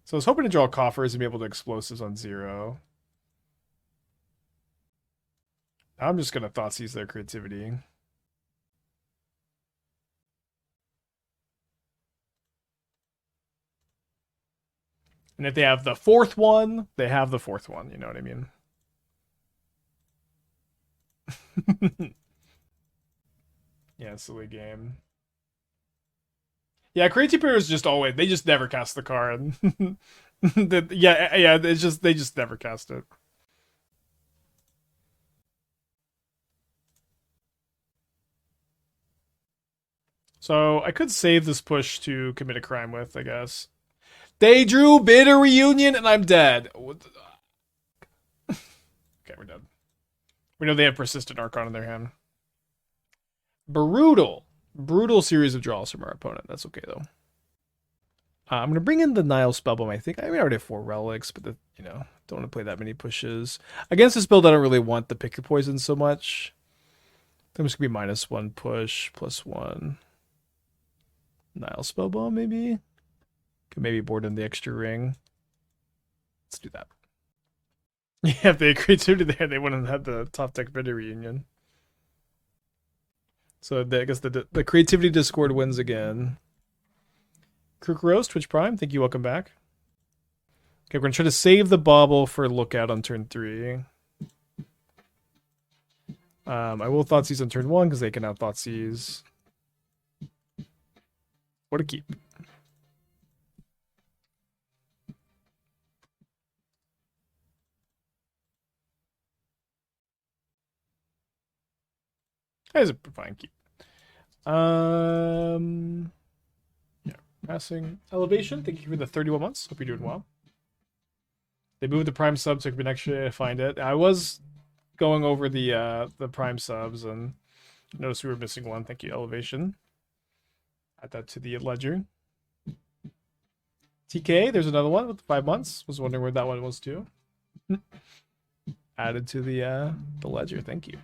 So I was hoping to draw coffers and be able to explosives on 0. I'm just gonna Thoughtseize their creativity. And if they have the 4th one, they have the 4th one. You know what I mean? Yeah, silly game. Yeah, creativity is just always, they just never cast the card. Yeah, it's just, they just never cast it. So I could save this push to commit a crime with, I guess. They drew Bitter Reunion and I'm dead. Okay, we're done. We know they have Persistent Archon in their hand. Brutal. Brutal series of draws from our opponent. That's okay, though. I'm going to bring in the Nihil Spellbomb, I think. I mean, I already have 4 relics, but, don't want to play that many pushes. Against this build, I don't really want the Pick Your Poison so much. I think I'm just going to be -1 push, +1. Nihil Spellbomb, maybe? Could maybe board in the extra ring. Let's do that. Yeah, if they had creativity there, they wouldn't have had the top deck Bitter Reunion. So I guess the creativity Discord wins again. Crook Rose, Twitch Prime, thank you, welcome back. Okay, we're going to try to save the Bauble for Lookout on turn 3. I will Thoughtseize on turn 1 because they can now Thoughtseize. What a keep. That is a fine keep. Yeah, passing elevation. Thank you for the 31 months. Hope you're doing well. They moved the Prime sub, took an extra to find it. I was going over the Prime subs and noticed we were missing one. Thank you, elevation. Add that to the ledger. TK, there's another one with 5 months. Was wondering where that one was too. Added to the ledger. Thank you.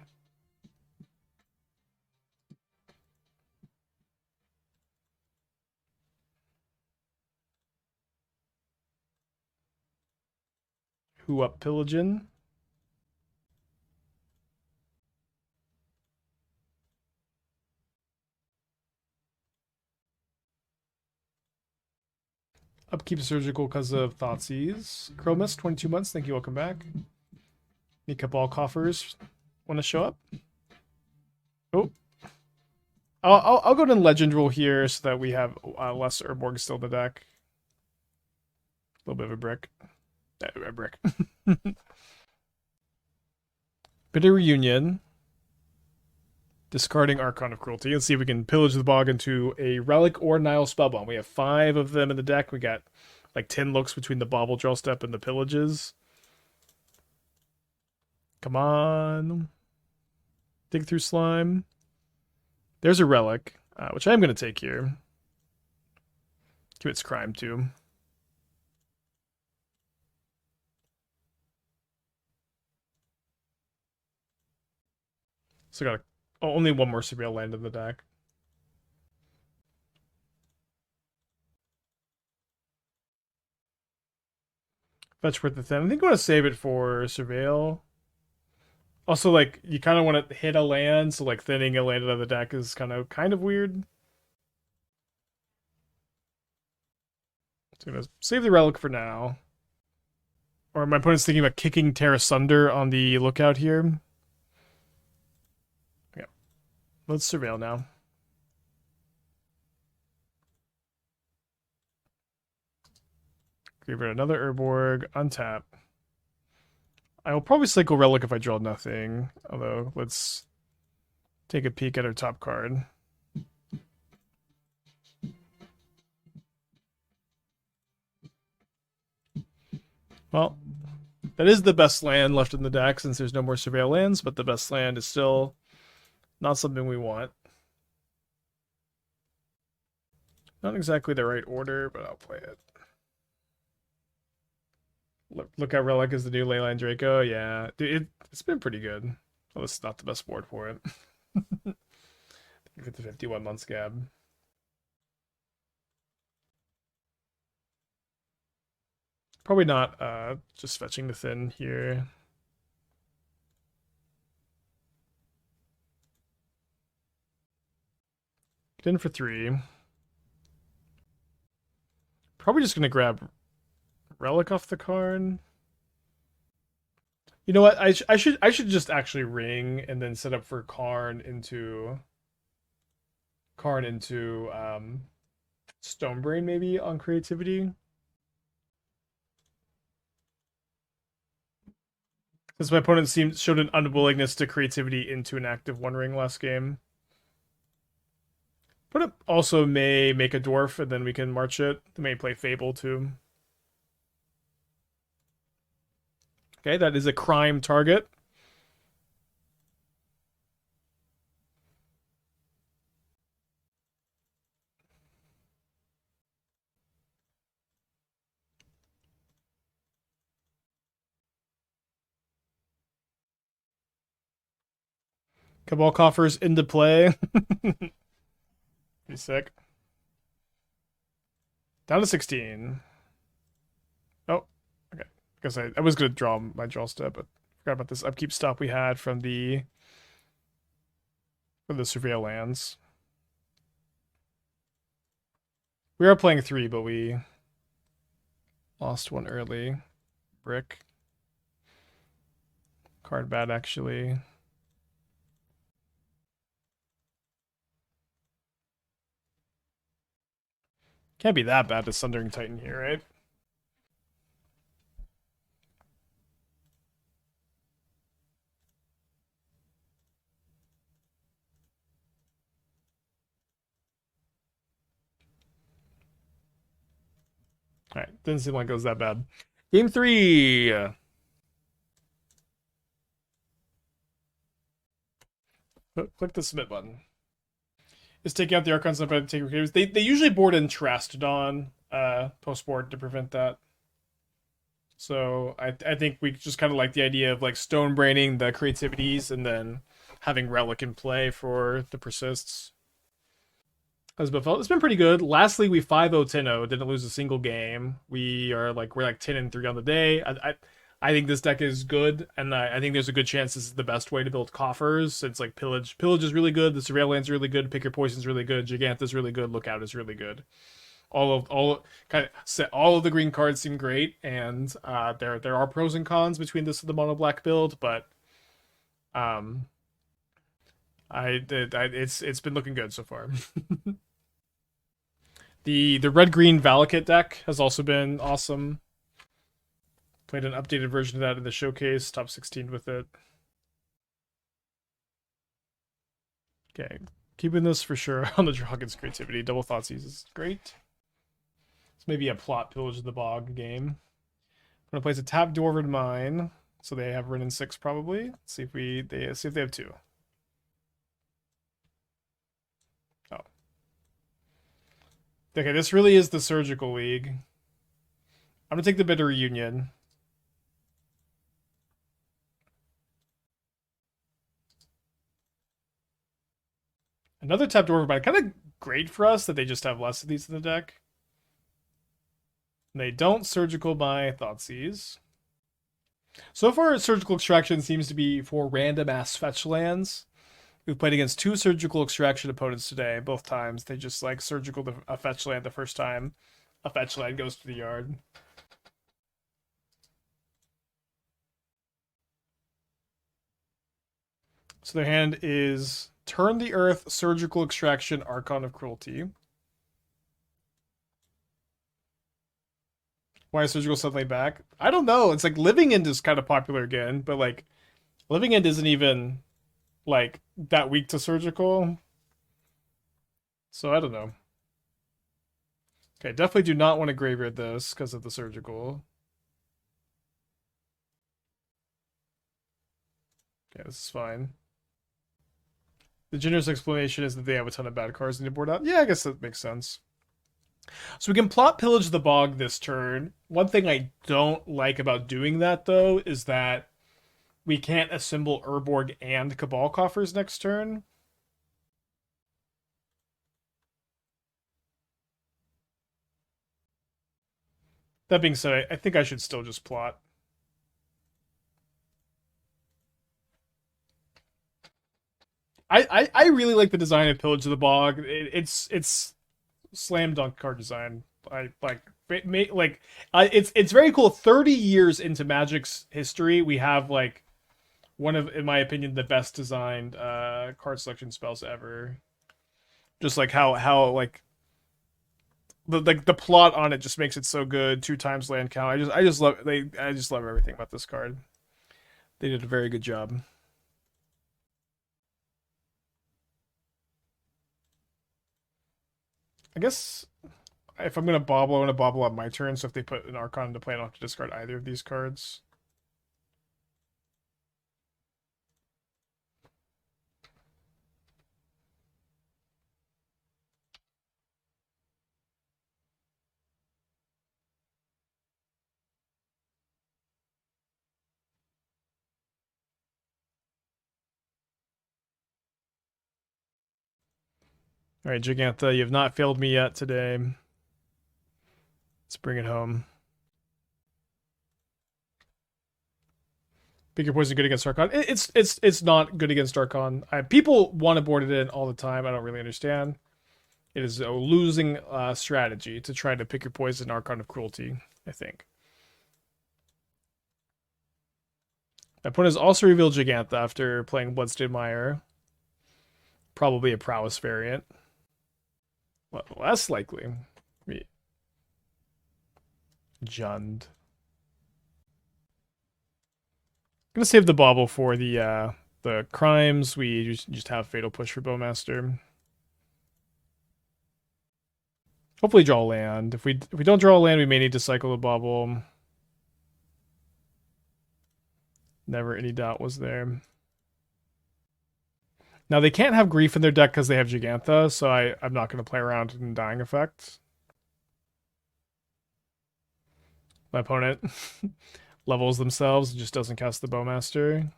Who up pillaging? Upkeep surgical because of Thoughtseize. Chromus, 22 months. Thank you. Welcome back. Need Cabal Coffers. Want to show up? Oh. I'll go to Legend Rule here so that we have less Urborg still in the deck. A little bit of a brick. A brick. Bitter Reunion. Discarding Archon of Cruelty. Let's see if we can pillage the bog into a Relic or Nihil Spellbomb. We have 5 of them in the deck. We got like 10 looks between the Bauble draw step and the pillages. Come on. Dig through slime. There's a Relic, which I'm going to take here. Commits crime too. So got only one more surreal land in the deck. Fetch worth the 10. I think I want to save it for Surveil. Also, like, you kind of want to hit a land, so like thinning a land out of the deck is kind of weird. So I'm gonna save the Relic for now. Or my opponent's thinking about kicking Terra Sunder on the Lookout here. Yeah. Let's Surveil now. Give it another Urborg, untap. I will probably cycle Relic if I draw nothing. Although, let's take a peek at our top card. Well, that is the best land left in the deck since there's no more Surveil lands, but the best land is still not something we want. Not exactly the right order, but I'll play it. Look at Relic as the new Leyline Draco. Yeah, dude, it's been pretty good. Well, it's not the best board for it. With the 51 months gab. Probably not just fetching the Thin here. Get in for 3. Probably just gonna grab Relic off the Karn. You know what? I should just actually ring and then set up for Karn into Stonebrain maybe on creativity. Since my opponent showed an unwillingness to creativity into an active One Ring last game. But it also may make a dwarf and then we can march it. They may play Fable too. Okay, that is a crime target. Cabal Coffers into play. Pretty sick. Down to 16. Oh, okay. I guess I was going to draw my draw step, but forgot about this upkeep stop we had from the Surveil lands. We are playing 3, but we lost one early. Brick. Card bad, actually. Can't be that bad to Sundering Titan here, right? Alright, didn't seem like it was that bad. Game 3! Click the submit button. Is taking out the Archons not bad to take recruiters. They usually board in Trastodon post board to prevent that. So I think we just kind of like the idea of like stone braining the creativities and then having Relic in play for the persists. As Buffalo, it's been pretty good. Last league we 5-0 10-0, didn't lose a single game. We're like 10-3 on the day. I think this deck is good, and I think there's a good chance this is the best way to build coffers. It's like Pillage is really good, the Surveil land's really good, Pick Your Poison's really good, Jegantha is really good, Lookout is really good. All of the green cards seem great, and there are pros and cons between this and the mono black build, but it's been looking good so far. The red green Valakut deck has also been awesome. Played an updated version of that in the showcase, top 16 with it. Okay, keeping this for sure on the Dragon's creativity. Double Thoughtseize is great. It's maybe a plot Pillage the Bog game. I'm gonna place a tap Dwarven Mine, so they have Rin in 6 probably. Let's see if they have 2. Oh. Okay, this really is the Surgical League. I'm gonna take the Bitter Reunion. Another tap Dwarven Mine. Kind of great for us that they just have less of these in the deck. And they don't Surgical by Thoughtseize. So far, Surgical Extraction seems to be for random ass fetch lands. We've played against 2 Surgical Extraction opponents today. Both times they just like Surgical a fetch land the first time. A fetch land goes to the yard. So their hand is Turn the Earth, Surgical Extraction, Archon of Cruelty. Why is Surgical suddenly back? I don't know. It's like Living End is kind of popular again, but like Living End isn't even like that weak to Surgical. So I don't know. Okay, definitely do not want to graveyard this because of the Surgical. Okay, this is fine. The generous explanation is that they have a ton of bad cards in the board out. Yeah, I guess that makes sense. So we can plot Pillage the Bog this turn. One thing I don't like about doing that, though, is that we can't assemble Urborg and Cabal Coffers next turn. That being said, I think I should still just plot. I really like the design of Pillage of the Bog. It's slam dunk card design. I like it's very cool. 30 years into Magic's history, we have like one of, in my opinion, the best designed card selection spells ever. Just like how like the plot on it just makes it so good. 2 times land count. I just love everything about this card. They did a very good job. I guess if I'm gonna bauble, I want to bauble on my turn. So if they put an Archon into play, I don't have to discard either of these cards. All right, Jegantha, you have not failed me yet today. Let's bring it home. Pick your poison good against Archon. It's not good against Archon. People want to board it in all the time. I don't really understand. It is a losing strategy to try to pick your poison Archon of Cruelty, I think. My opponent has also revealed Jegantha after playing Bloodstained Mire. Probably a prowess variant. Well, less likely. Jund. Gonna save the Bauble for the crimes. We just have Fatal Push for Bowmaster. Hopefully draw land. If we don't draw land, we may need to cycle the Bauble. Never any doubt was there. Now they can't have Grief in their deck because they have Jegantha, so I'm not going to play around in Dying Effect. My opponent levels themselves, just doesn't cast the Bowmaster.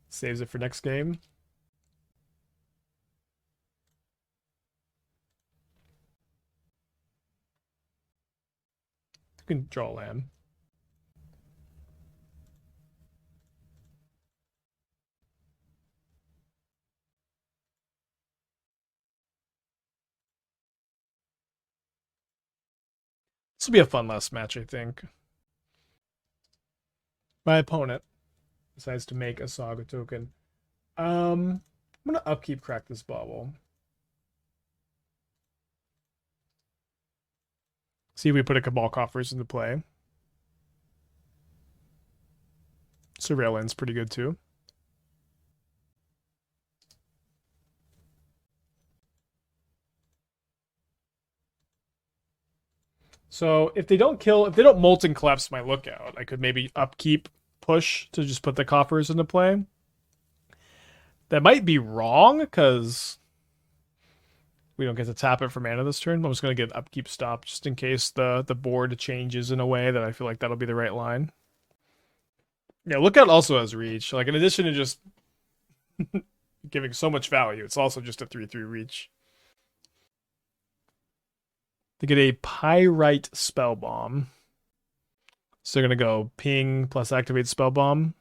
Saves it for next game. You can draw land. This will be a fun last match, I think. My opponent decides to make a Saga token. I'm gonna upkeep crack this Bauble. See if we put a Cabal Coffers into play. Surveillance pretty good too. So if they don't Molten Collapse my Lookout, I could maybe upkeep push to just put the Coffers into play. That might be wrong because we don't get to tap it for mana this turn. I'm just going to get upkeep stop just in case the board changes in a way that I feel like that'll be the right line. Yeah, Lookout also has reach. Like in addition to just giving so much value, it's also just a 3/3 reach. They get a Pyrite Spellbomb. So they're going to go ping plus activate Spellbomb.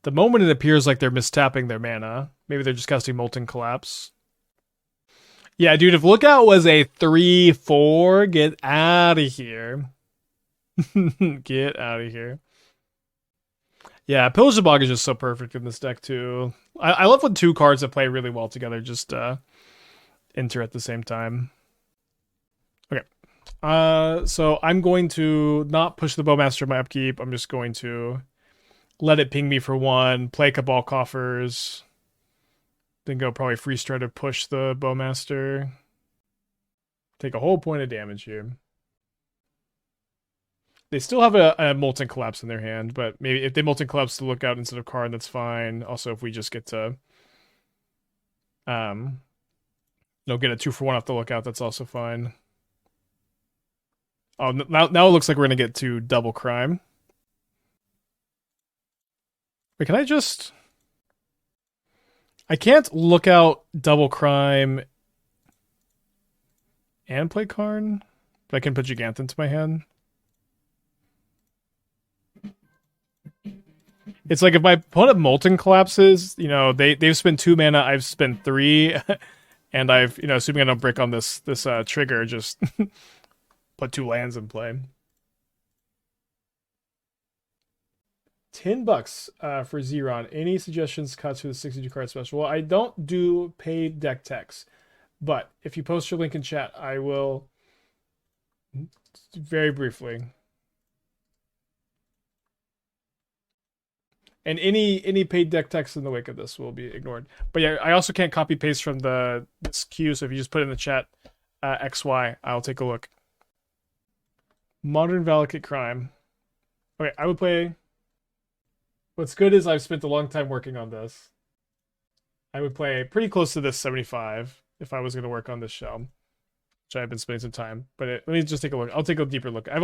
The moment it appears like they're mistapping their mana, maybe they're just casting Molten Collapse. Yeah, dude, if Lookout was a 3/4, get out of here. Get out of here. Yeah, Pillage the Bog is just so perfect in this deck, too. I love when 2 cards that play really well together just enter at the same time. Okay. So I'm going to not push the Bowmaster in my upkeep. I'm just going to let it ping me for 1, play Cabal Coffers, then go probably Freestrider to push the Bowmaster. Take a whole point of damage here. They still have a Molten Collapse in their hand, but maybe if they Molten Collapse to Lookout instead of Karn, that's fine. Also, if we just get to get a 2-for-1 off the Lookout, that's also fine. Oh, now it looks like we're going to get to double crime. Wait, can I just... I can't Lookout double crime and play Karn? But I can put Jegantha into my hand. It's like if my opponent Molten collapses, you know, they've spent 2 mana, I've spent 3, and I've, you know, assuming I don't break on this trigger, just put 2 lands in play. $10 for Xeron. Any suggestions cuts for the 62 card special? Well, I don't do paid deck techs, but if you post your link in chat, I will very briefly. And any paid deck text in the wake of this will be ignored. But yeah, I also can't copy paste from this queue, so if you just put in the chat XY, I'll take a look. Modern Valakut Crime. Okay, I would play. What's good is I've spent a long time working on this. I would play pretty close to this 75 if I was going to work on this shell, which I've been spending some time. But let me just take a look. I'll take a deeper look. There's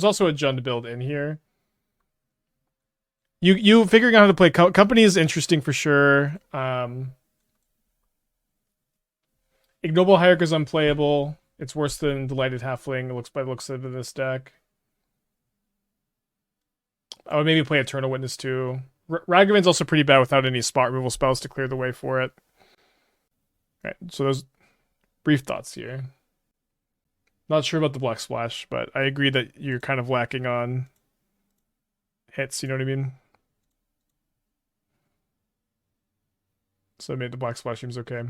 also a Jund build in here. You figuring out how to play company is interesting for sure. Ignoble Hierarch is unplayable. It's worse than Delighted Halfling. It looks by the looks of this deck. I would maybe play Eternal Witness too. Ragavan's also pretty bad without any spot removal spells to clear the way for it. All right, so those brief thoughts here. Not sure about the Black Splash, but I agree that you're kind of lacking on hits, you know what I mean? So I made the Black Splash seems okay.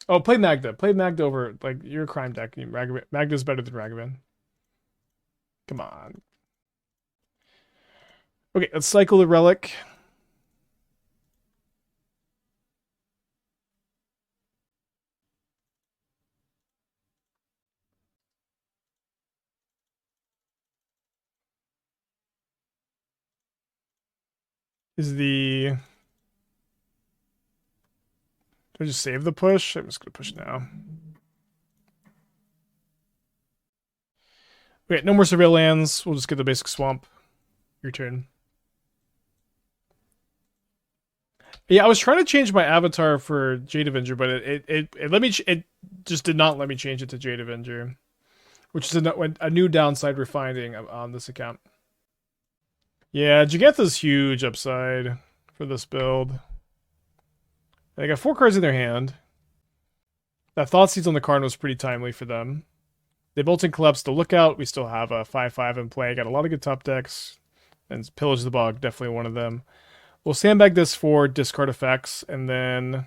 Oh, play Magda. Play Magda over, like, you're a crime deck. Magda's better than Ragavan. Come on. Okay, let's cycle the Relic. Do I just save the push? I'm just going to push now. Okay, no more Surveil lands. We'll just get the basic swamp. Your turn. Yeah, I was trying to change my avatar for Jade Avenger, but it just did not let me change it to Jade Avenger, which is a new downside we're finding on this account. Yeah, Jegantha's huge upside for this build. They got 4 cards in their hand. That Thoughtseize on the Karn was pretty timely for them. They Bolting Collapse the Lookout. We still have a 5/5 in play. Got a lot of good top decks. And Pillage the Bog, definitely one of them. We'll sandbag this for discard effects. And then...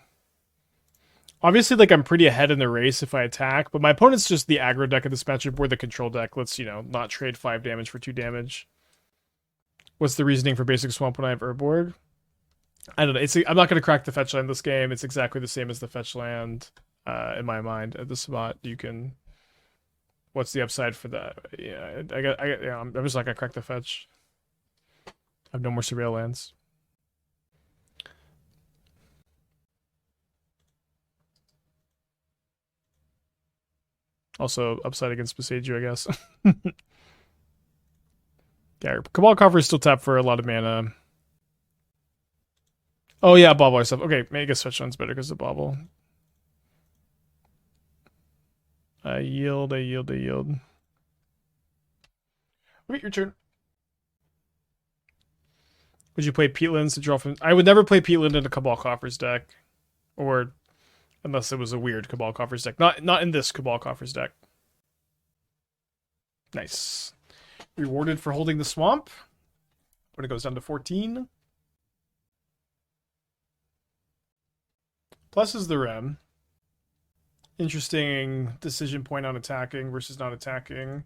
Obviously, like, I'm pretty ahead in the race if I attack. But my opponent's just the aggro deck of this matchup. We're the control deck. Let's, you know, not trade 5 damage for 2 damage. What's the reasoning for basic swamp when I have Urborg? I don't know. I'm not going to crack the fetch land this game. It's exactly the same as the fetch land in my mind at this spot. You can. What's the upside for that? Yeah, I'm just not going to crack the fetch. I have no more Surveil lands. Also, upside against Besage, I guess. Yeah, Cabal Coffers still tap for a lot of mana. Oh yeah, Bauble stuff. Okay, maybe I guess Fetch Land's better because of Bauble. I yield. Okay, your turn. Would you play Peatlands to draw from... I would never play Peatland in a Cabal Coffers deck. Or... Unless it was a weird Cabal Coffers deck. Not in this Cabal Coffers deck. Nice. Rewarded for holding the swamp. When it goes down to 14. Plus is the Rem. Interesting decision point on attacking versus not attacking.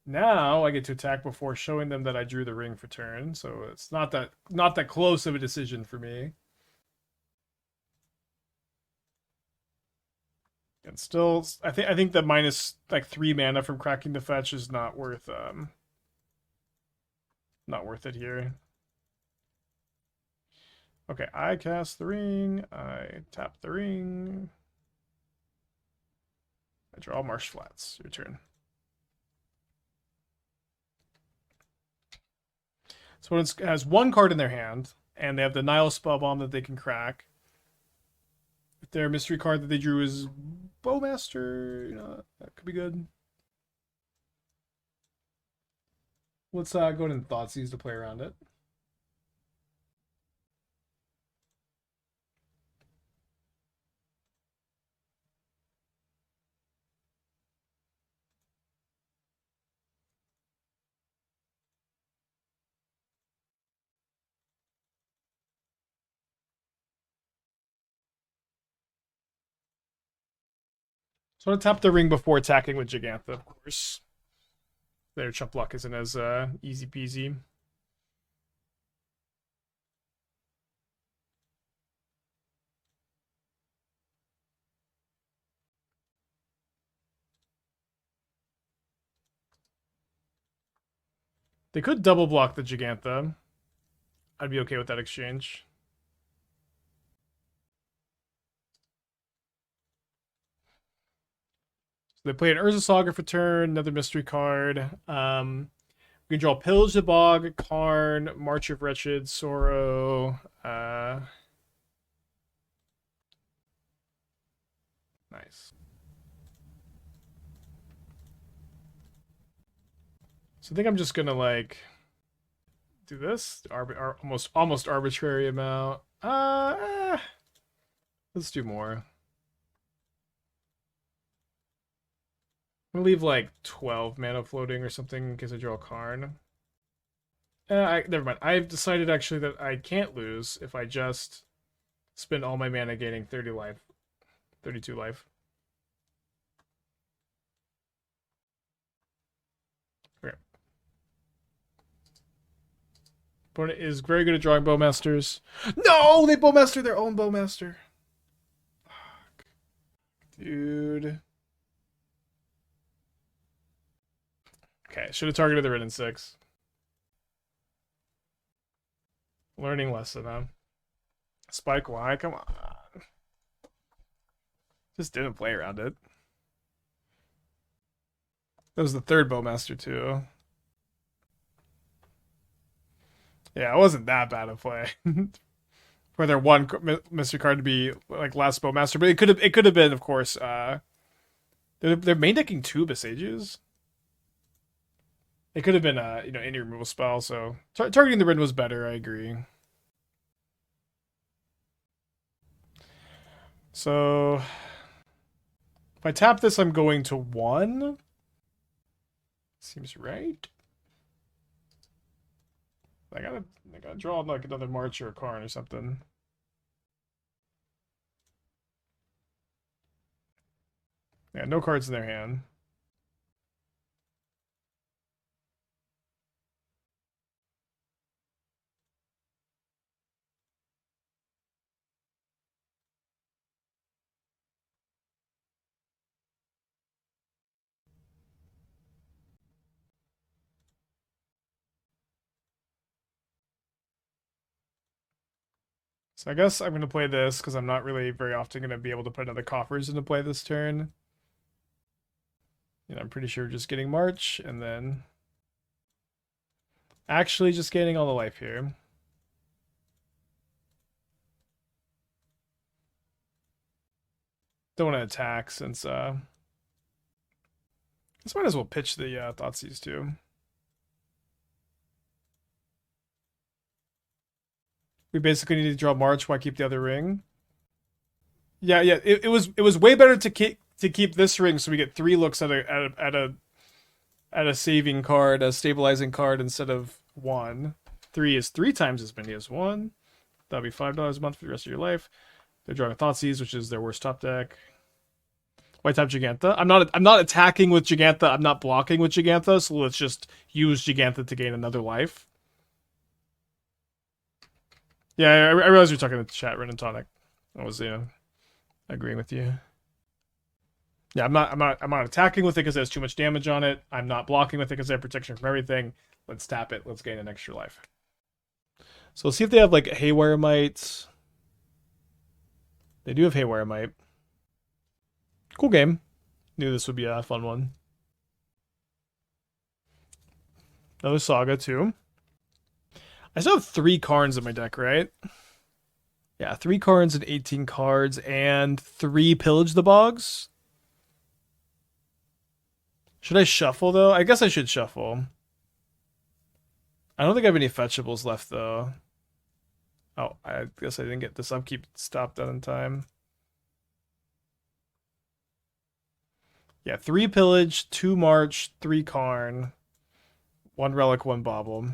Now I get to attack before showing them that I drew the ring for turn, so it's not that close of a decision for me. And still, I think that minus like 3 mana from cracking the fetch is not worth it here. Okay, I cast the ring. I tap the ring. I draw Marsh Flats. Your turn. So it has 1 card in their hand, and they have the Nihil Spellbomb that they can crack. If their mystery card that they drew is Bowmaster. You know, that could be good. Let's go ahead and Thoughtseize to play around it. So I want to tap the ring before attacking with Jegantha, of course. Their chump block isn't as easy peasy. They could double block the Jegantha. I'd be okay with that exchange. So they play an Urza Saga for turn, another mystery card. We can draw Pillage the Bog, Karn, March of Wretched, Sorrow. Nice. So I think I'm just gonna like do this. Almost arbitrary amount. Let's do more. I'm gonna leave like 12 mana floating or something in case I draw a Karn. Never mind. I've decided actually that I can't lose if I just spend all my mana gaining 30 life. 32 life. Okay. Opponent is very good at drawing Bowmasters. No! They Bowmaster their own Bowmaster. Fuck. Dude. Okay, should have targeted the Red in 6. Learning lesson, huh? Spike Y, come on. Just didn't play around it. That was the third Bowmaster, too. Yeah, it wasn't that bad a play. For their one mystery card to be like last Bowmaster, but it could have been, of course. They're main decking 2 Besages. It could have been any removal spell. So targeting the red was better. I agree. So if I tap this, I'm going to 1. Seems right. I gotta draw like another March or a Karn or something. Yeah, no cards in their hand. So I guess I'm going to play this because I'm not really very often going to be able to put another Coffers into play this turn. I'm pretty sure just getting March and then actually just gaining all the life here. Don't want to attack since this might as well pitch the Thoughtseize too. We basically need to draw March while I keep the other ring. Yeah. It was way better to keep this ring so we get 3 looks at a saving card, a stabilizing card instead of 1. 3 is 3 times as many as 1. That'll be $5 a month for the rest of your life. They're drawing a Thoughtseize, which is their worst top deck. White type Jegantha. I'm not attacking with Jegantha. I'm not blocking with Jegantha. So let's just use Jegantha to gain another life. Yeah, I realize you're talking to the chat, Ren and Tonic. I was agreeing with you. Yeah, I'm not attacking with it because it has too much damage on it. I'm not blocking with it because I have protection from everything. Let's tap it. Let's gain an extra life. So let's see if they have like Haywire Mite. They do have Haywire Mite. Cool game. Knew this would be a fun one. Another Saga too. I still have 3 Karns in my deck, right? Yeah, 3 Karns and 18 cards, and 3 Pillage the Bogs. Should I shuffle, though? I guess I should shuffle. I don't think I have any fetchables left, though. Oh, I guess I didn't get this upkeep stopped done in time. Yeah, 3 Pillage, 2 March, 3 Karn, 1 Relic, 1 Bauble.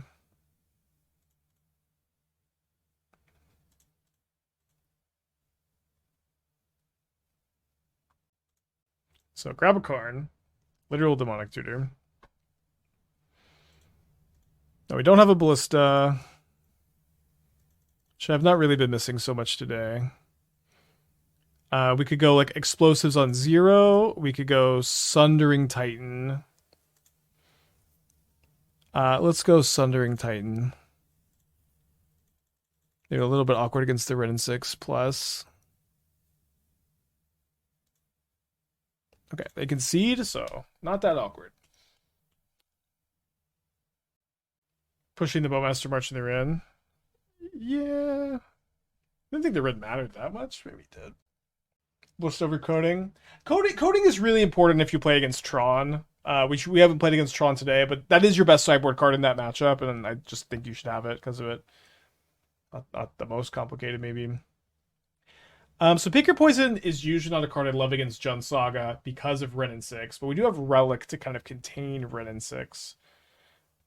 So grab a Karn. Literal Demonic Tutor. No, we don't have a Ballista. Which I've not really been missing so much today. We could go like Explosives on 0. We could go Sundering Titan. Let's go Sundering Titan. Maybe a little bit awkward against the Red and 6 plus. Okay, they concede, so not that awkward. Pushing the Bowmaster March in the Red. Yeah. I didn't think the red mattered that much. Maybe it did. List over coding. Coding is really important if you play against Tron. We haven't played against Tron today, but that is your best sideboard card in that matchup, and I just think you should have it because of it. Not the most complicated, maybe. So Pick Your Poison is usually not a card I love against Jund Saga because of Ren and 6, but we do have Relic to kind of contain Ren and 6.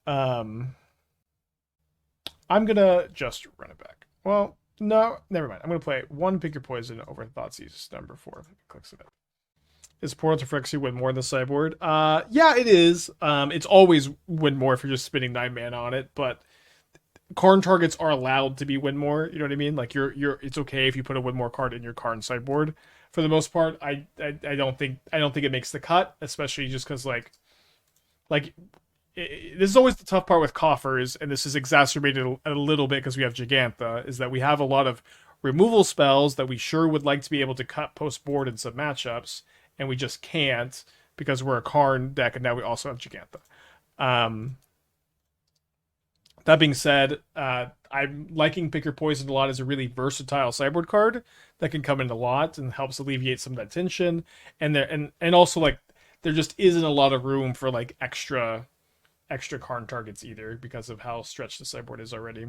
I'm gonna just run it back. Well, no, never mind. I'm gonna play 1 Pick Your Poison over Thoughtseize number 4. Clicks it up. Is Portal to Phyrexia win more in the sideboard? Yeah, it is. It's always win more if you're just spending 9 mana on it, but Karn targets are allowed to be win more. You know what I mean? Like it's okay if you put a win more card in your Karn sideboard. For the most part, I don't think it makes the cut, especially just because like this is always the tough part with Coffers, and this is exacerbated a little bit because we have Jegantha, is that we have a lot of removal spells that we sure would like to be able to cut post-board in some matchups, and we just can't because we're a Karn deck, and now we also have Jegantha. That being said, I'm liking Pick Your Poison a lot as a really versatile sideboard card that can come in a lot and helps alleviate some of that tension, and also like there just isn't a lot of room for like extra Karn targets either because of how stretched the sideboard is already.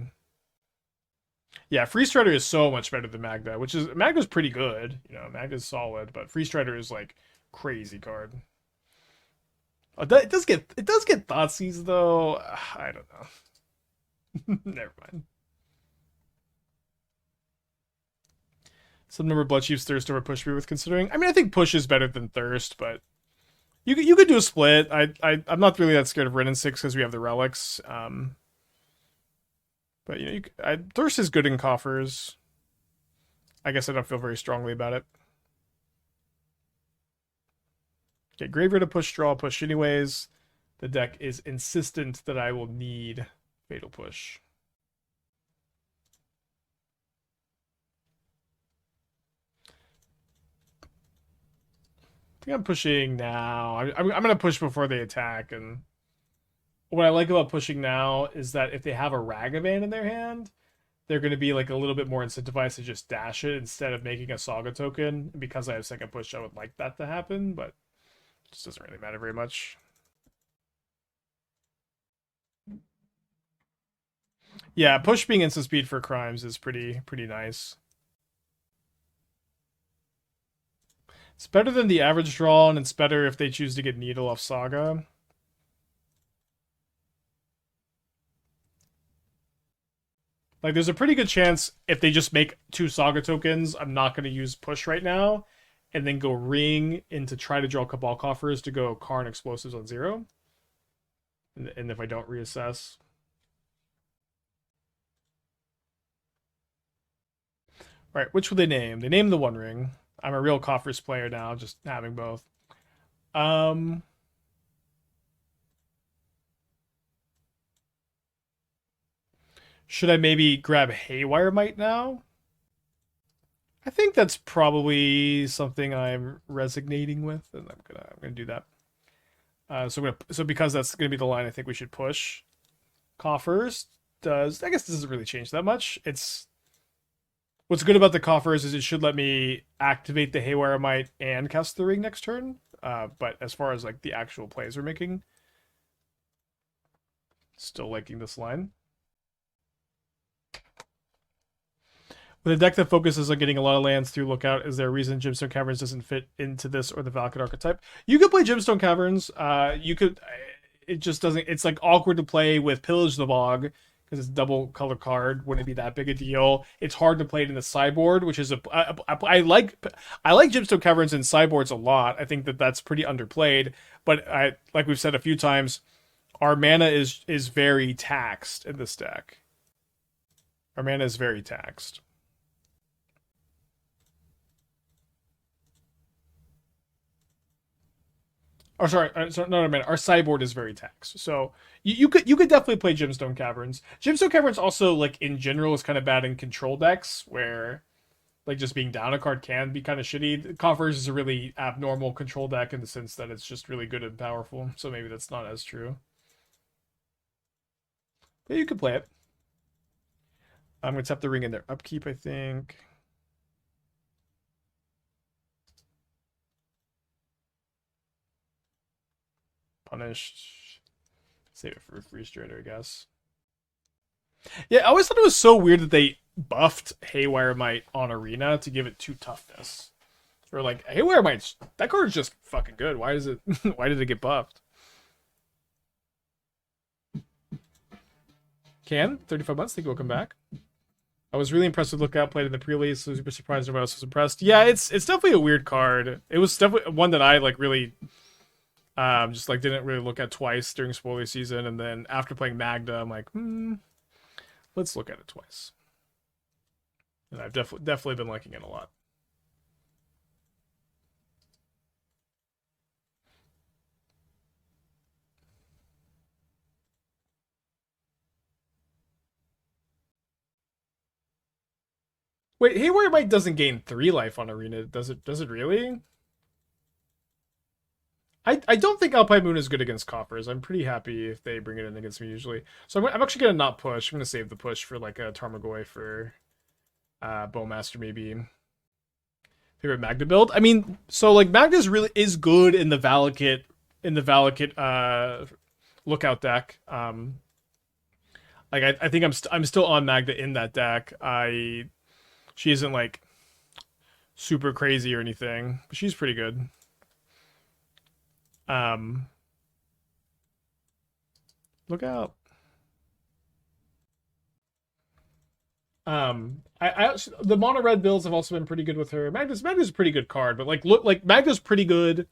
Yeah, Freestrider is so much better than Magda, Magda's pretty good. You know, Magda's solid, but Freestrider is like crazy card. It does get Thoughtseize though. I don't know. Never mind. Some number of Blood Chiefs Thirst over Push be worth considering. I mean, I think Push is better than Thirst, but you could do a split. I'm not really that scared of Ren and 6 because we have the relics. But you know, Thirst is good in Coffers. I guess I don't feel very strongly about it. Okay, Graveyard to push, draw, push anyways. The deck is insistent that I will need Fatal Push. I think I'm pushing now. I'm going to push before they attack. And what I like about pushing now is that if they have a Ragavan in their hand, they're going to be like a little bit more incentivized to just dash it instead of making a Saga token. Because I have second push, I would like that to happen, but it just doesn't really matter very much. Yeah, push being instant speed for crimes is pretty nice. It's better than the average draw, and it's better if they choose to get Needle off Saga. Like, there's a pretty good chance if they just make 2 Saga tokens, I'm not going to use push right now, and then go Ring into try to draw Cabal Coffers to go Karn Explosives on 0. And if I don't reassess. Right, which would they name? They named the One Ring. I'm a real Coffers player now, just having both. Should I maybe grab Haywire Mite now? I think that's probably something I'm resignating with, and I'm gonna do that. So because that's gonna be the line, I think we should push. Coffers I guess this doesn't really change that much. It's What's good about the coffers is it should let me activate the Haywire Mite and cast the ring next turn. But as far as like the actual plays we're making, still liking this line. With a deck that focuses on getting a lot of lands through Lookout, is there a reason Gemstone Caverns doesn't fit into this or the Valakut archetype? You could play Gemstone Caverns. You could. It just doesn't. It's like awkward to play with Pillage the Bog because it's double color card. Wouldn't be that big a deal. It's hard to play it in the sideboard, which is I like Gemstone Caverns in sideboards a lot. I think that that's pretty underplayed. But like we've said a few times, our mana is very taxed in this deck. Our mana is very taxed. Or sorry, no, I mean our sideboard is very taxed. So you could definitely play Gemstone Caverns. Gemstone Caverns also like in general is kind of bad in control decks where like just being down a card can be kind of shitty. Coffers is a really abnormal control deck in the sense that it's just really good and powerful. So maybe that's not as true. But you could play it. I'm gonna tap the ring in their upkeep, I think. Punished. Save it for Freestrider, I guess. Yeah, I always thought it was so weird that they buffed Haywire Mite on Arena to give it 2 toughness. Or like Haywire Mite, that card is just fucking good. Why is it? Why did it get buffed? Can 35 months. Think welcome back. I was really impressed with Lookout. Played in the pre-release. So super surprised everybody else was impressed. Yeah, it's definitely a weird card. It was definitely one that I like really. Just like didn't really look at twice during spoiler season, and then after playing Magda, I'm like, let's look at it twice. And I've definitely been liking it a lot. Wait, Haywire Mite doesn't gain 3 life on Arena, does it? Does it really? I don't think Alpine Moon is good against Coffers. I'm pretty happy if they bring it in against me usually. So I'm actually gonna not push. I'm gonna save the push for like a Tarmogoyf for Bowmaster maybe. Favorite Magda build? I mean, so like Magda's really is good in the Valakut Lookout deck. Like I think I'm still on Magda in that deck. She isn't like super crazy or anything, but she's pretty good. Look out. The mono red builds have also been pretty good with her. Magda's a pretty good card, but like Magda's pretty good.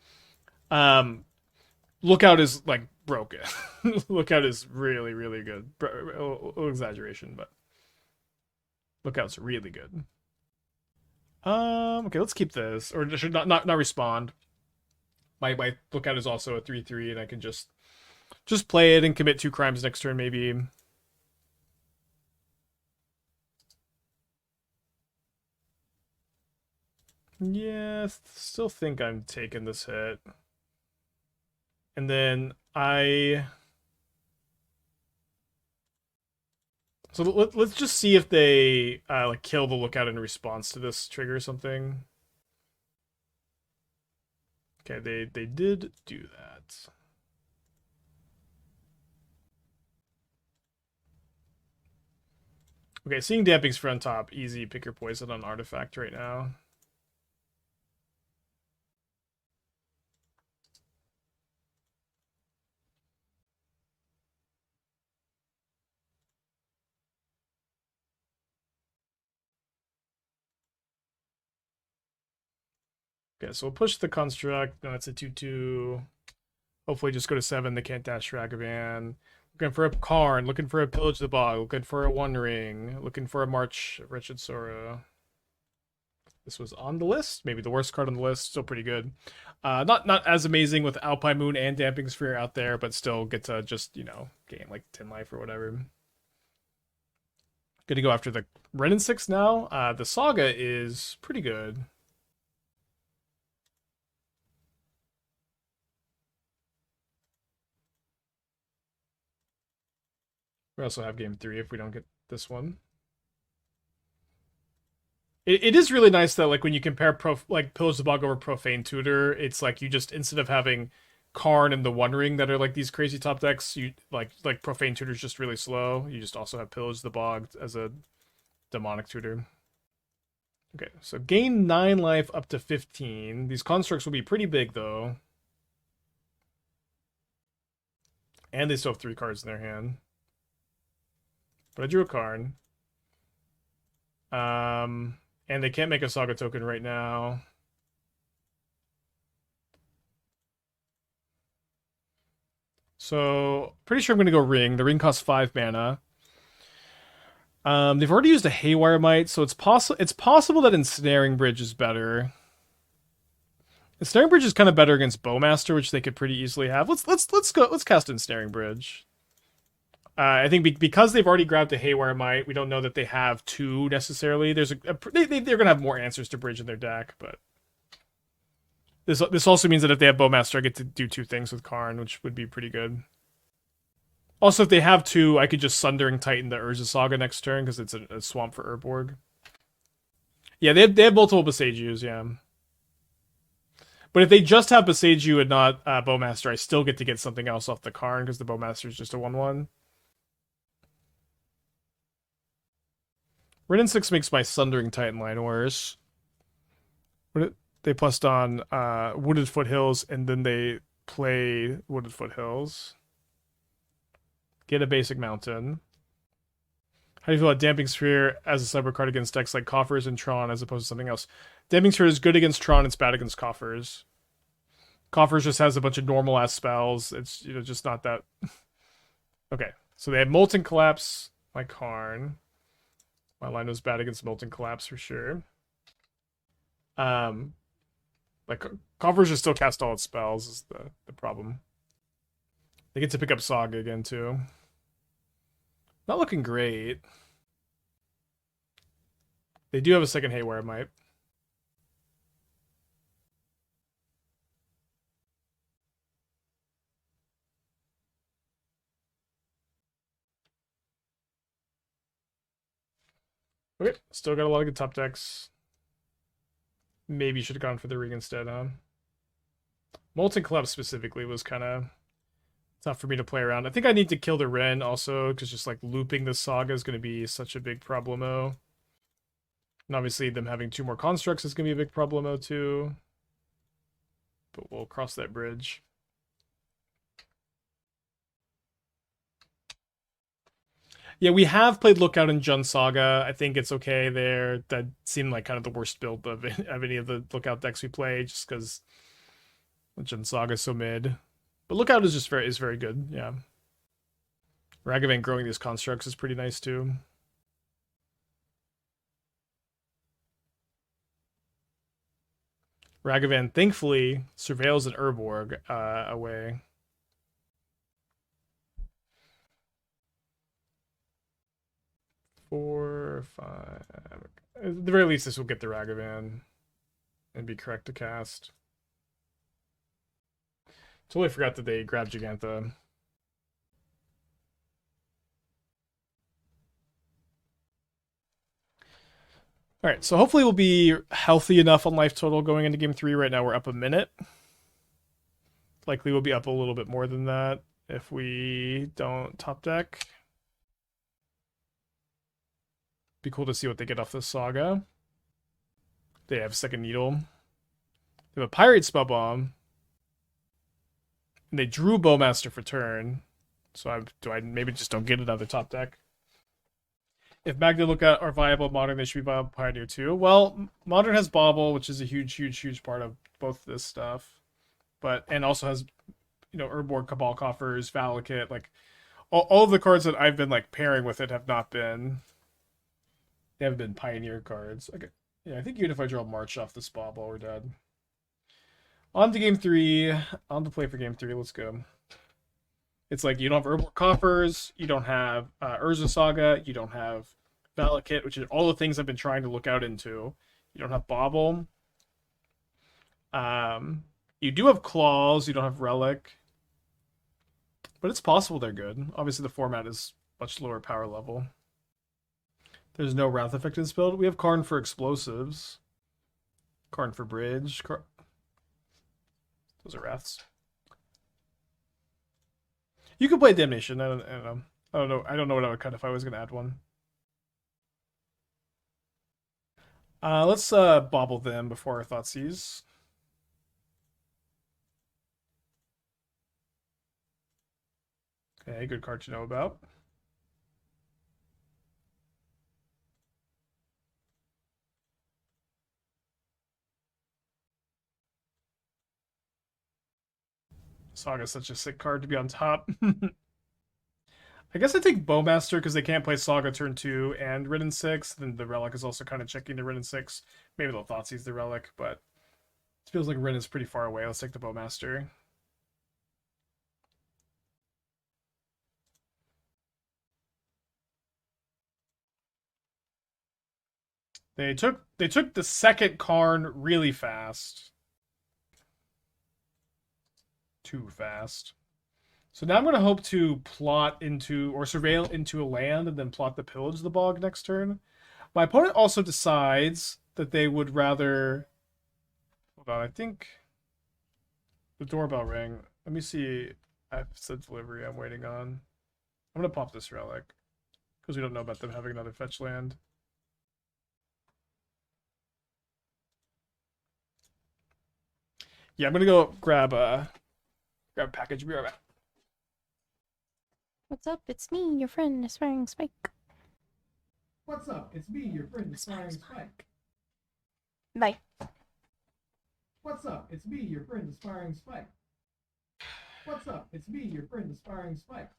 Lookout is like broken. Lookout is really really good. Exaggeration, but Lookout's really good. Okay, let's keep this, or should not respond. My Lookout is also a 3/3, and I can just play it and commit 2 crimes next turn maybe. Yeah, still think I'm taking this hit. And then so let's just see if they like kill the Lookout in response to this trigger or something. Okay, they did do that. Okay, seeing Damping's front top, easy pick your poison on Artifact right now. Okay, so we'll push the Construct. No, it's a 2/2. Hopefully just go to 7. They can't dash Ragavan. Looking for a Karn. Looking for a Pillage the Bog. Looking for a One Ring. Looking for a March of Wretched Sorrow. This was on the list. Maybe the worst card on the list. Still pretty good. Not as amazing with Alpine Moon and Damping Sphere out there, but still get to just, gain like 10 life or whatever. Gonna go after the Ren and 6 now. The Saga is pretty good. We also have game 3 if we don't get this one. It is really nice that like when you compare Pillage the Bog over Profane Tutor, it's like you just instead of having Karn and the One Ring that are like these crazy top decks, you like Profane Tutor's just really slow. You just also have Pillage the Bog as a demonic tutor. Okay, so gain 9 life up to 15. These constructs will be pretty big though. And they still have 3 cards in their hand. But I drew a Karn. And they can't make a Saga token right now. So, pretty sure I'm going to go Ring. The Ring costs 5 mana. They've already used a Haywire Mite, so it's possible that Ensnaring Bridge is better. Ensnaring Bridge is kind of better against Bowmaster, which they could pretty easily have. Let's cast Ensnaring Bridge. I think because they've already grabbed a Haywire Mite, we don't know that they have 2 necessarily. They're gonna have more answers to Bridge in their deck, but this also means that if they have Bowmaster, I get to do 2 things with Karn, which would be pretty good. Also, if they have 2, I could just Sundering Titan the Urza Saga next turn because it's a swamp for Urborg. Yeah, they have multiple Besaigus, yeah. But if they just have Besaigu and not Bowmaster, I still get to get something else off the Karn because the Bowmaster is just a 1/1. Ren 6 makes my Sundering Titan line worse. They plussed on Wooded Foothills, and then they play Wooded Foothills. Get a basic mountain. How do you feel about Damping Sphere as a cyber card against decks like Coffers and Tron as opposed to something else? Damping Sphere is good against Tron, it's bad against Coffers. Coffers just has a bunch of normal ass spells. It's just not that. Okay, so they have Molten Collapse, like Karn. My line was bad against Molten Collapse for sure. Like Coffers just still cast all its spells is the problem. They get to pick up Saga again too. Not looking great. They do have a second Haywire Mite. Okay, still got a lot of good top decks. Maybe should have gone for the Ring instead, huh? Molten Collapse specifically was kind of tough for me to play around. I think I need to kill the Ren also, because just like looping the Saga is going to be such a big problemo. And obviously them having 2 more constructs is going to be a big problemo too. But we'll cross that bridge. Yeah, we have played Lookout and Jund Saga. I think it's okay there. That seemed like kind of the worst build of any of the Lookout decks we play, just because Jund Saga is so mid. But Lookout is just very good, yeah. Ragavan growing these constructs is pretty nice too. Ragavan thankfully surveils an Urborg away. Four, 5. At the very least, this will get the Ragavan and be correct to cast. Totally forgot that they grabbed Jegantha. Alright, so hopefully we'll be healthy enough on life total going into game 3. Right now we're up a minute. Likely we'll be up a little bit more than that if we don't top deck. Be cool to see what they get off this Saga. They have second Needle. They have a Pirate Spellbomb. And they drew Bowmaster for turn. So I maybe just don't get another top deck. If Magna Lookout are viable Modern, they should be viable Pioneer too. Well, Modern has Bauble, which is a huge part of both this stuff. And also has, Urborg, Cabal Coffers, Valakut, like all of the cards that I've been like pairing with it have not been. They haven't been Pioneer cards. Okay. Yeah, I think even if I draw March off this Bauble, we're dead. On to game 3. On to play for game 3. Let's go. It's like you don't have Urborg Coffers, you don't have Urza Saga, you don't have Valakut, which is all the things I've been trying to look out into. You don't have Bauble. You do have Claws, you don't have Relic. But it's possible they're good. Obviously the format is much lower power level. There's no Wrath effect in this build. We have Karn for explosives. Karn for bridge. Those are Wraths. You could play Damnation. I don't know. I don't know what I would cut if I was going to add one. Let's Bauble them before our Thoughtseize. Okay, good card to know about. Saga's such a sick card to be on top. I guess I take Bowmaster because they can't play Saga turn 2 and Ridden 6. Then the Relic is also kind of checking the Ridden 6. Maybe they'll Thoughtseize the Relic, but it feels like Rin is pretty far away. Let's take the Bowmaster. They took the second Karn really fast. Too fast. So now I'm going to hope to plot into or surveil into a land and then plot the Pillage the Bog next turn. My opponent also decides that they would rather... Hold on, I think the doorbell rang. Let me see. I've said delivery I'm waiting on. I'm going to pop this Relic because we don't know about them having another fetch land. Yeah, I'm going to go grab a package. Be right back. What's up? It's me, your friend, Aspiring Spike. What's up? It's me, your friend, Aspiring Spike. Bye. What's up? It's me, your friend, Aspiring Spike. What's up? It's me, your friend, Aspiring Spike.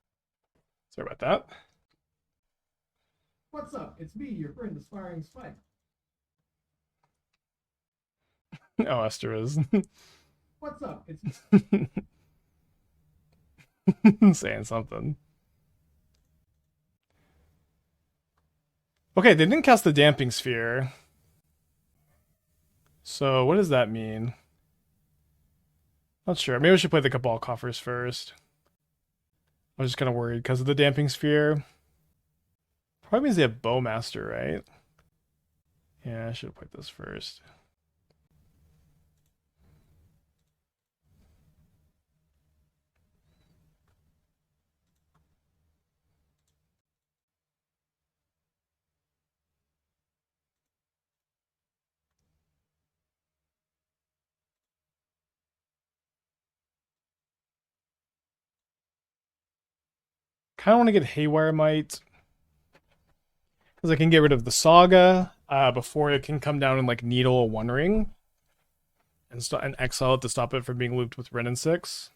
Sorry about that. What's up? It's me, your friend, Aspiring Spike. Oh, Esther is. What's up? It's saying something. Okay, they didn't cast the Damping Sphere. So what does that mean? Not sure. Maybe we should play the Cabal Coffers first. I was just kind of worried because of the Damping Sphere. Probably means they have Bowmaster, right? Yeah, I should have played this first. Kind of want to get Haywire Mite because I can get rid of the Saga before it can come down and like needle a One Ring and exile it to stop it from being looped with Ren and 6.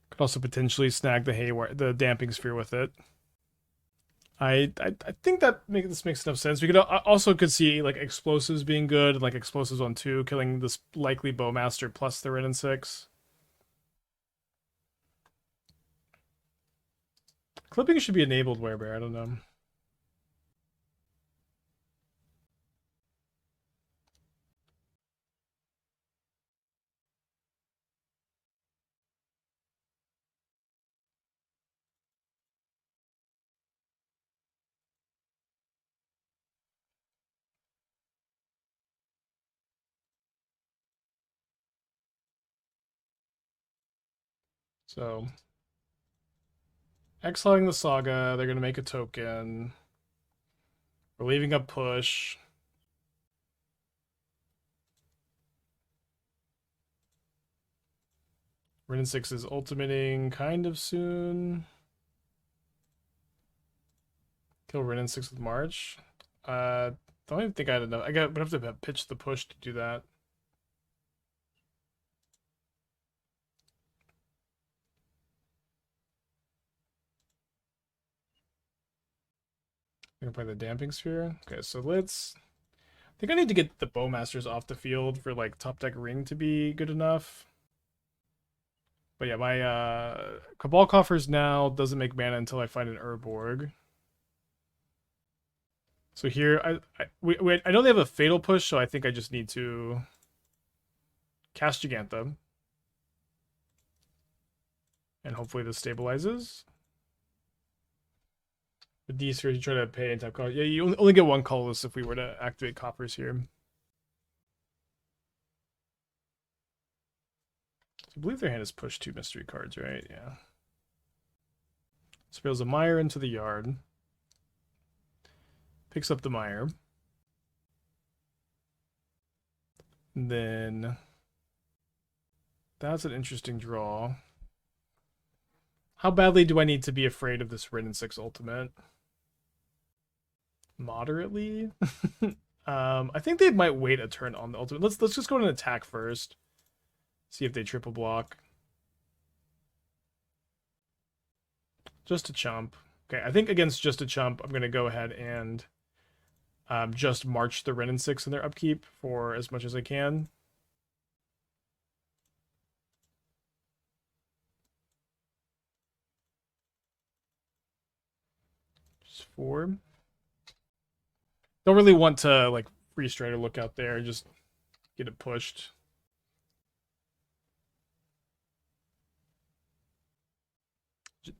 Could also potentially snag the Damping Sphere with it. I think that this makes enough sense. We could also see like explosives being good, like explosives on 2, killing this likely Bowmaster plus the Ren and 6. Clipping should be enabled, Werebear. I don't know. So, exiling the Saga, they're going to make a token. We're leaving a push. Ren 6 is ultimating kind of soon. Kill Ren 6 with March. Don't even think I had enough. Would have to pitch the push to do that. I'm gonna play the Damping Sphere. Okay, so let's... I think I need to get the Bowmasters off the field for like top deck Ring to be good enough. But yeah, my Cabal Coffers now doesn't make mana until I find an Urborg. So here, I know they have a Fatal Push, so I think I just need to cast Jegantha. And hopefully this stabilizes. With these spheres, you try to pay and tap cost. Yeah, you only get one colorless if we were to activate coffers here. I believe their hand has pushed 2 mystery cards, right? Yeah. Spills a mire into the yard. Picks up the mire. And then that's an interesting draw. How badly do I need to be afraid of this Wrenn and 6 ultimate? Moderately. I think they might wait a turn on the ultimate. Let's just go and attack first. See if they triple block. Just a chump. Okay, I think against just a chump, I'm gonna go ahead and just march the Wrenn and 6 in their upkeep for as much as I can. Just 4. Don't really want to like Freestrider Lookout there, just get it pushed.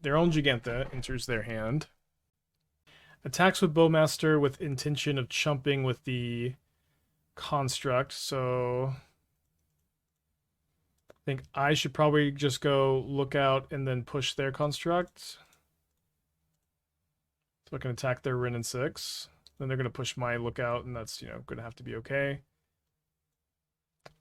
Their own Jegantha enters their hand. Attacks with Bowmaster with intention of chumping with the construct, so I think I should probably just go Lookout and then push their construct. So I can attack their Wrenn and 6. Then they're going to push my Lookout, and that's, you know, going to have to be okay.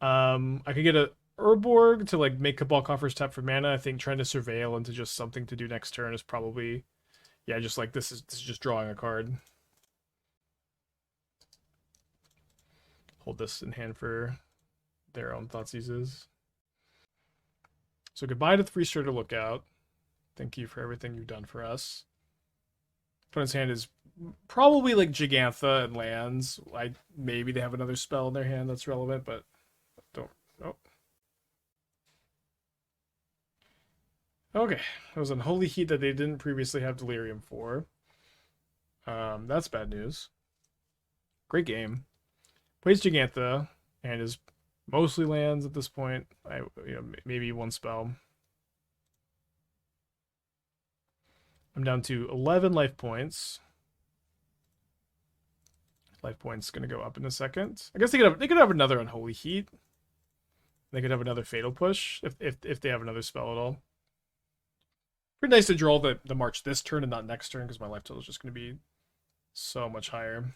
I could get a Urborg to like make Cabal Coffers tap for mana. I think trying to surveil into just something to do next turn is probably, yeah, just like this is just drawing a card. Hold this in hand for their own Thoughtseizes. So goodbye to the Freestrider Lookout. Thank you for everything you've done for us. Opponent's hand is probably like Jegantha and lands. Maybe they have another spell in their hand that's relevant, but don't. Oh. Okay, that was Unholy Heat that they didn't previously have Delirium for. That's bad news. Great game. Plays Jegantha and is mostly lands at this point. Maybe one spell. I'm down to 11 life points. Life points going to go up in a second. I guess they could have another Unholy Heat. They could have another Fatal Push if they have another spell at all. Pretty nice to draw the March this turn and not next turn because my life total is just going to be so much higher.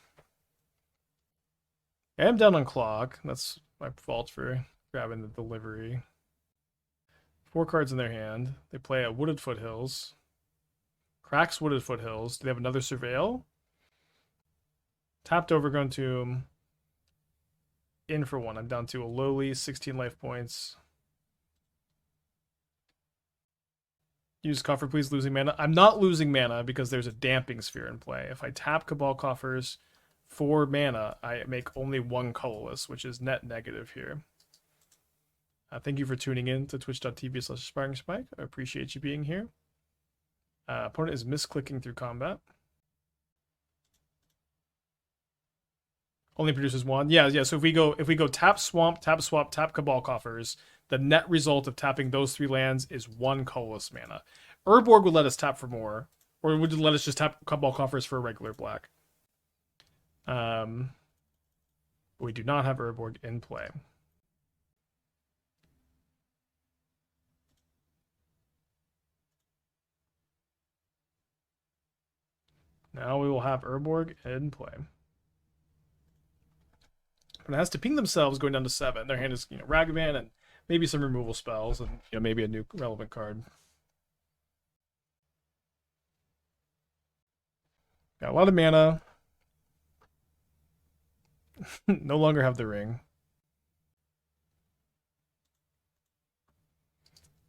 I am down on clock. That's my fault for grabbing the delivery. 4 cards in their hand. They play a Wooded Foothills. Cracks Wooded Foothills. Do they have another Surveil? Tapped Overgrown Tomb. In for 1. I'm down to a lowly 16 life points. Use Coffer, please, losing mana. I'm not losing mana because there's a Damping Sphere in play. If I tap Cabal Coffers for mana, I make only 1 colorless, which is net negative here. Thank you for tuning in to twitch.tv/AspiringSpike. I appreciate you being here. Opponent is misclicking through combat. Only produces 1. Yeah. So if we go tap swamp, tap Cabal Coffers, the net result of tapping those 3 lands is 1 colorless mana. Urborg would let us tap for more, or would let us just tap Cabal Coffers for a regular black. But we do not have Urborg in play. Now we will have Urborg in play. But it has to ping themselves going down to 7. Their hand is, Ragavan and maybe some removal spells and maybe a new relevant card. Got a lot of mana. No longer have the ring.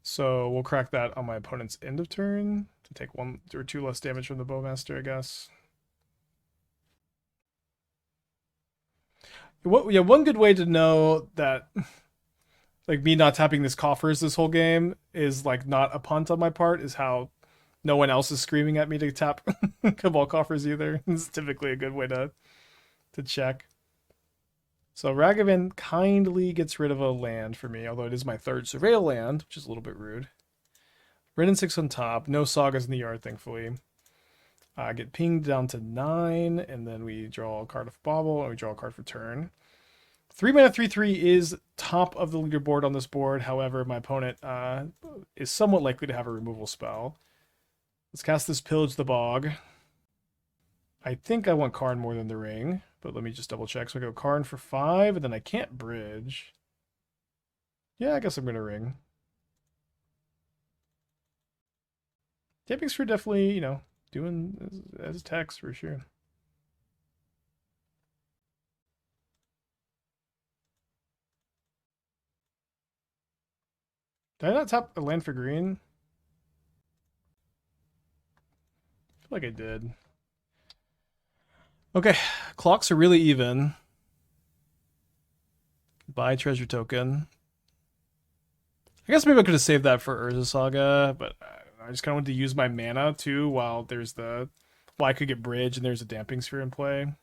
So we'll crack that on my opponent's end of turn to take 1 or 2 less damage from the Bowmaster, I guess. One good way to know that like me not tapping this Coffers this whole game is like not a punt on my part is how no one else is screaming at me to tap Cabal Coffers either. It's typically a good way to check. So Ragavan kindly gets rid of a land for me, although it is my 3rd Surveil land, which is a little bit rude. Wrenn and 6 on top. No Sagas in the yard, thankfully. Get pinged down to 9, and then we draw a card of Bauble, and we draw a card for turn. 3 mana 3/3 is top of the leaderboard on this board. However, my opponent is somewhat likely to have a removal spell. Let's cast this Pillage the Bog. I think I want Karn more than the ring, but let me just double check. So I go Karn for 5, and then I can't bridge. Yeah, I guess I'm going to ring. Damping Sphere definitely, you know, doing as text for sure. Did I not tap a land for green? I feel like I did. Okay, clocks are really even. Buy treasure token. I guess maybe I could have saved that for Urza Saga, but I just kind of wanted to use my mana too while there's the... Well, I could get bridge and there's a damping sphere in play.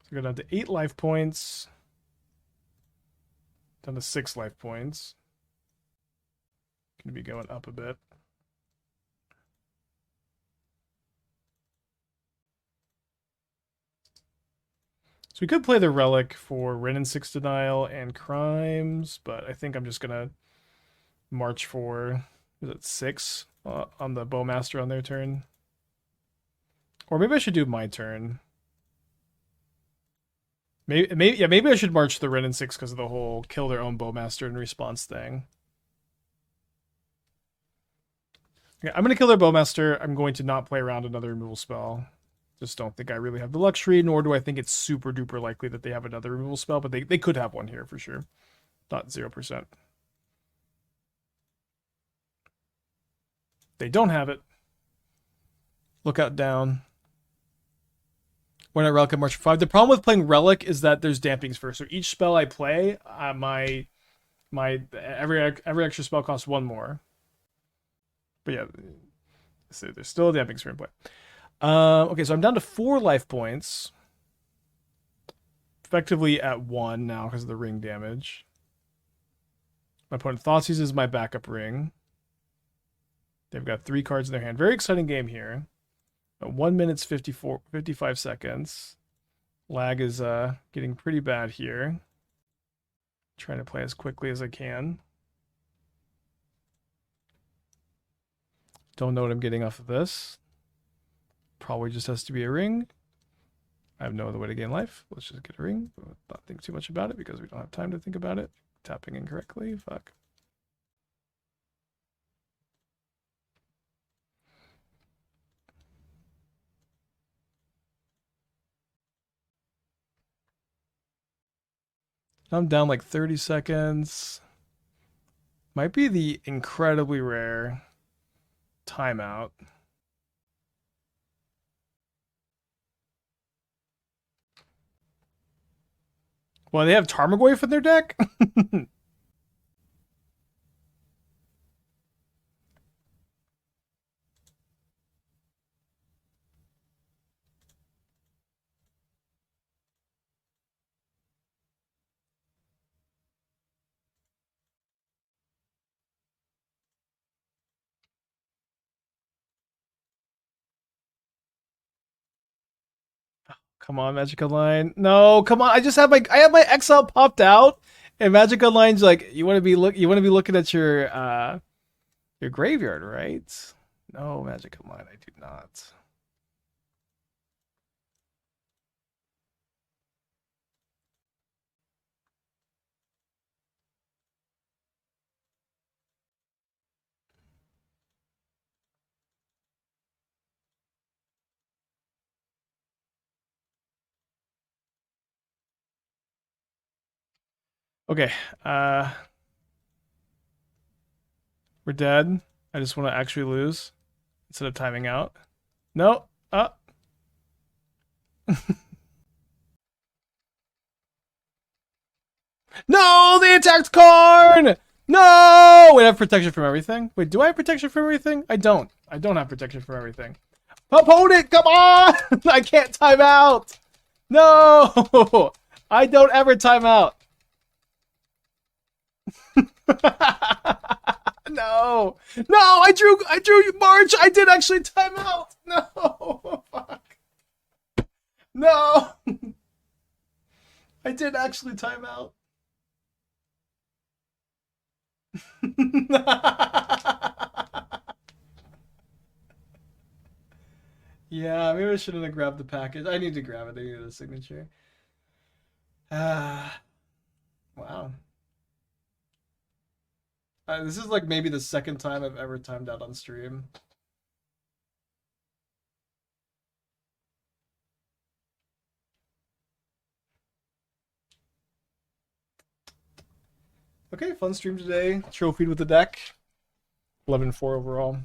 So go down to 8 life points. Down to 6 life points. Gonna be going up a bit. So we could play the Relic for Wrenn and 6 Denial and Crimes, but I think I'm just gonna march for, is it 6 on the Bowmaster on their turn? Or maybe I should do my turn. Maybe I should march the Wrenn and 6 because of the whole kill their own Bowmaster in response thing. Yeah, I'm gonna kill their Bowmaster. I'm going to not play around another removal spell. Just don't think I really have the luxury, nor do I think it's super duper likely that they have another removal spell, but they could have one here for sure. Not 0%. They don't have it. Lookout down. When I Relic, I march for 5. The problem with playing Relic is that there's dampings first. So each spell I play, every extra spell costs 1 more. But yeah, so there's still a damping sphere in play. Okay, so I'm down to 4 life points. Effectively at 1 now because of the ring damage. My opponent Thoughtseize is my backup ring. They've got 3 cards in their hand. Very exciting game here. 1 minute 55 seconds. Lag is getting pretty bad here. Trying to play as quickly as I can. Don't know what I'm getting off of this. Probably just has to be a ring. I have no other way to gain life. Let's just get a ring. Not think too much about it because we don't have time to think about it. Tapping incorrectly. Fuck. I'm down like 30 seconds. Might be the incredibly rare timeout. Well, they have Tarmogoyf in their deck? Come on, Magic Online. No, come on. I have my Exile popped out, and Magic Online's like, you want to be looking at your graveyard, right? No, Magic Online, I do not. Okay, we're dead. I just want to actually lose instead of timing out. No, no, they attacked Karn! No! Wait, I have protection from everything? Wait, do I have protection from everything? I don't. I don't have protection from everything. Opponent, come on! I can't time out! No! I don't ever time out. No, I drew March. I did actually time out. No, fuck. No, I did actually time out. Yeah, maybe I shouldn't have grabbed the package. I need to grab it. I need the signature. Wow. This is like maybe the second time I've ever timed out on stream. Okay, fun stream today. Trophied with the deck. 11-4 overall.